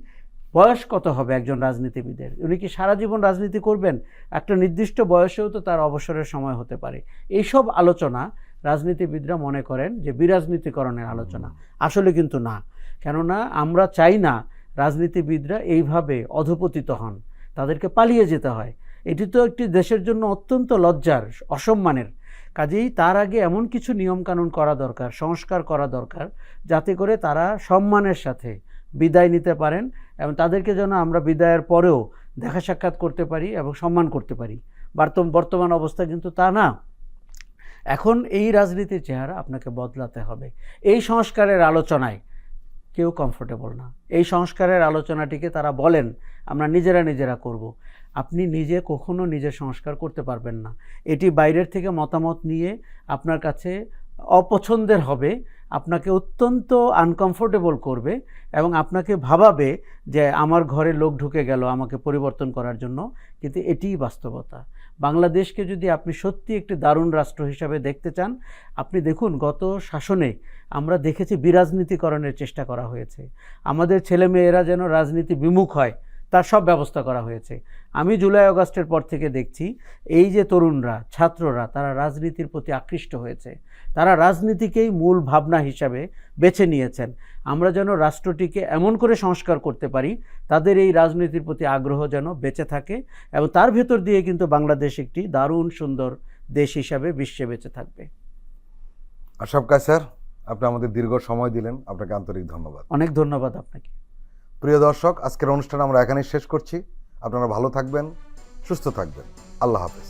বয়স কত হবে একজন রাজনীতিবিদের? উনি কি সারা জীবন রাজনীতি করবেন? একটা নির্দিষ্ট বয়সেও তো তার অবসরের সময় হতে পারে। এইসব আলোচনা রাজনীতিবিদরা মনে করেন যে বিরাজনীতিকরণের আলোচনা, আসলে কিন্তু না। কেননা আমরা চাই না রাজনীতিবিদরা এইভাবে অধপতিত হন, তাদেরকে পালিয়ে যেতে হয়। এটি তো একটি দেশের জন্য অত্যন্ত লজ্জার, অসম্মানের। কাজেই তার আগে এমন কিছু নিয়মকানুন করা দরকার, সংস্কার করা দরকার, যাতে করে তারা সম্মানের সাথে বিদায় নিতে পারেন এবং তাদেরকে যেন আমরা বিদায়ের পরেও দেখা সাক্ষাৎ করতে পারি এবং সম্মান করতে পারি। বর্তমান অবস্থা কিন্তু তা না। এখন এই রাজনীতির চেহারা আপনাকে বদলাতে হবে। এই সংস্কারের আলোচনায় কেউ কমফোর্টেবল না। এই সংস্কারের আলোচনাটিকে তারা বলেন আমরা নিজেরা করব। আপনি নিজে কখনো নিজের সংস্কার করতে পারবেন না। এটি বাইরের থেকে মতামত নিয়ে আপনার কাছে অপছন্দের হবে, আপনাকে অত্যন্ত আনকমফোর্টেবল করবে এবং আপনাকে ভাবাবে যে আমার ঘরে লোক ঢুকে গেল আমাকে পরিবর্তন করার জন্য। কিন্তু এটিই বাস্তবতা। বাংলাদেশকে যদি আপনি সত্যি একটি দারুণ রাষ্ট্র হিসাবে দেখতে চান, আপনি দেখুন গত শাসনে আমরা দেখেছি বিরাজনীতিকরণের চেষ্টা করা হয়েছে। আমাদের ছেলেমেয়েরা যেন রাজনীতি বিমুখ হয় তার সব ব্যবস্থা করা হয়েছে। আমি জুলাই আগস্টের পর থেকে দেখছি এই যে তরুণরা, ছাত্ররা, তারা রাজনীতির প্রতি আকৃষ্ট হয়েছে, তারা রাজনীতিকেই মূল ভাবনা হিসাবে বেছে নিয়েছেন। আমরা যেন রাষ্ট্রটিকে এমন করে সংস্কার করতে পারি তাদের এই রাজনীতির প্রতি আগ্রহ যেন বেঁচে থাকে এবং তার ভেতর দিয়ে কিন্তু বাংলাদেশ একটি দারুণ সুন্দর দেশ হিসাবে বিশ্বে বেঁচে থাকবে। আশরাফ কায়সার, আপনি আমাদের দীর্ঘ সময় দিলেন, আপনাকে আন্তরিক ধন্যবাদ। অনেক ধন্যবাদ আপনাকে। প্রিয় দর্শক, আজকের অনুষ্ঠান আমরা এখানেই শেষ করছি। আপনারা ভালো থাকবেন, সুস্থ থাকবেন। আল্লাহ হাফেজ।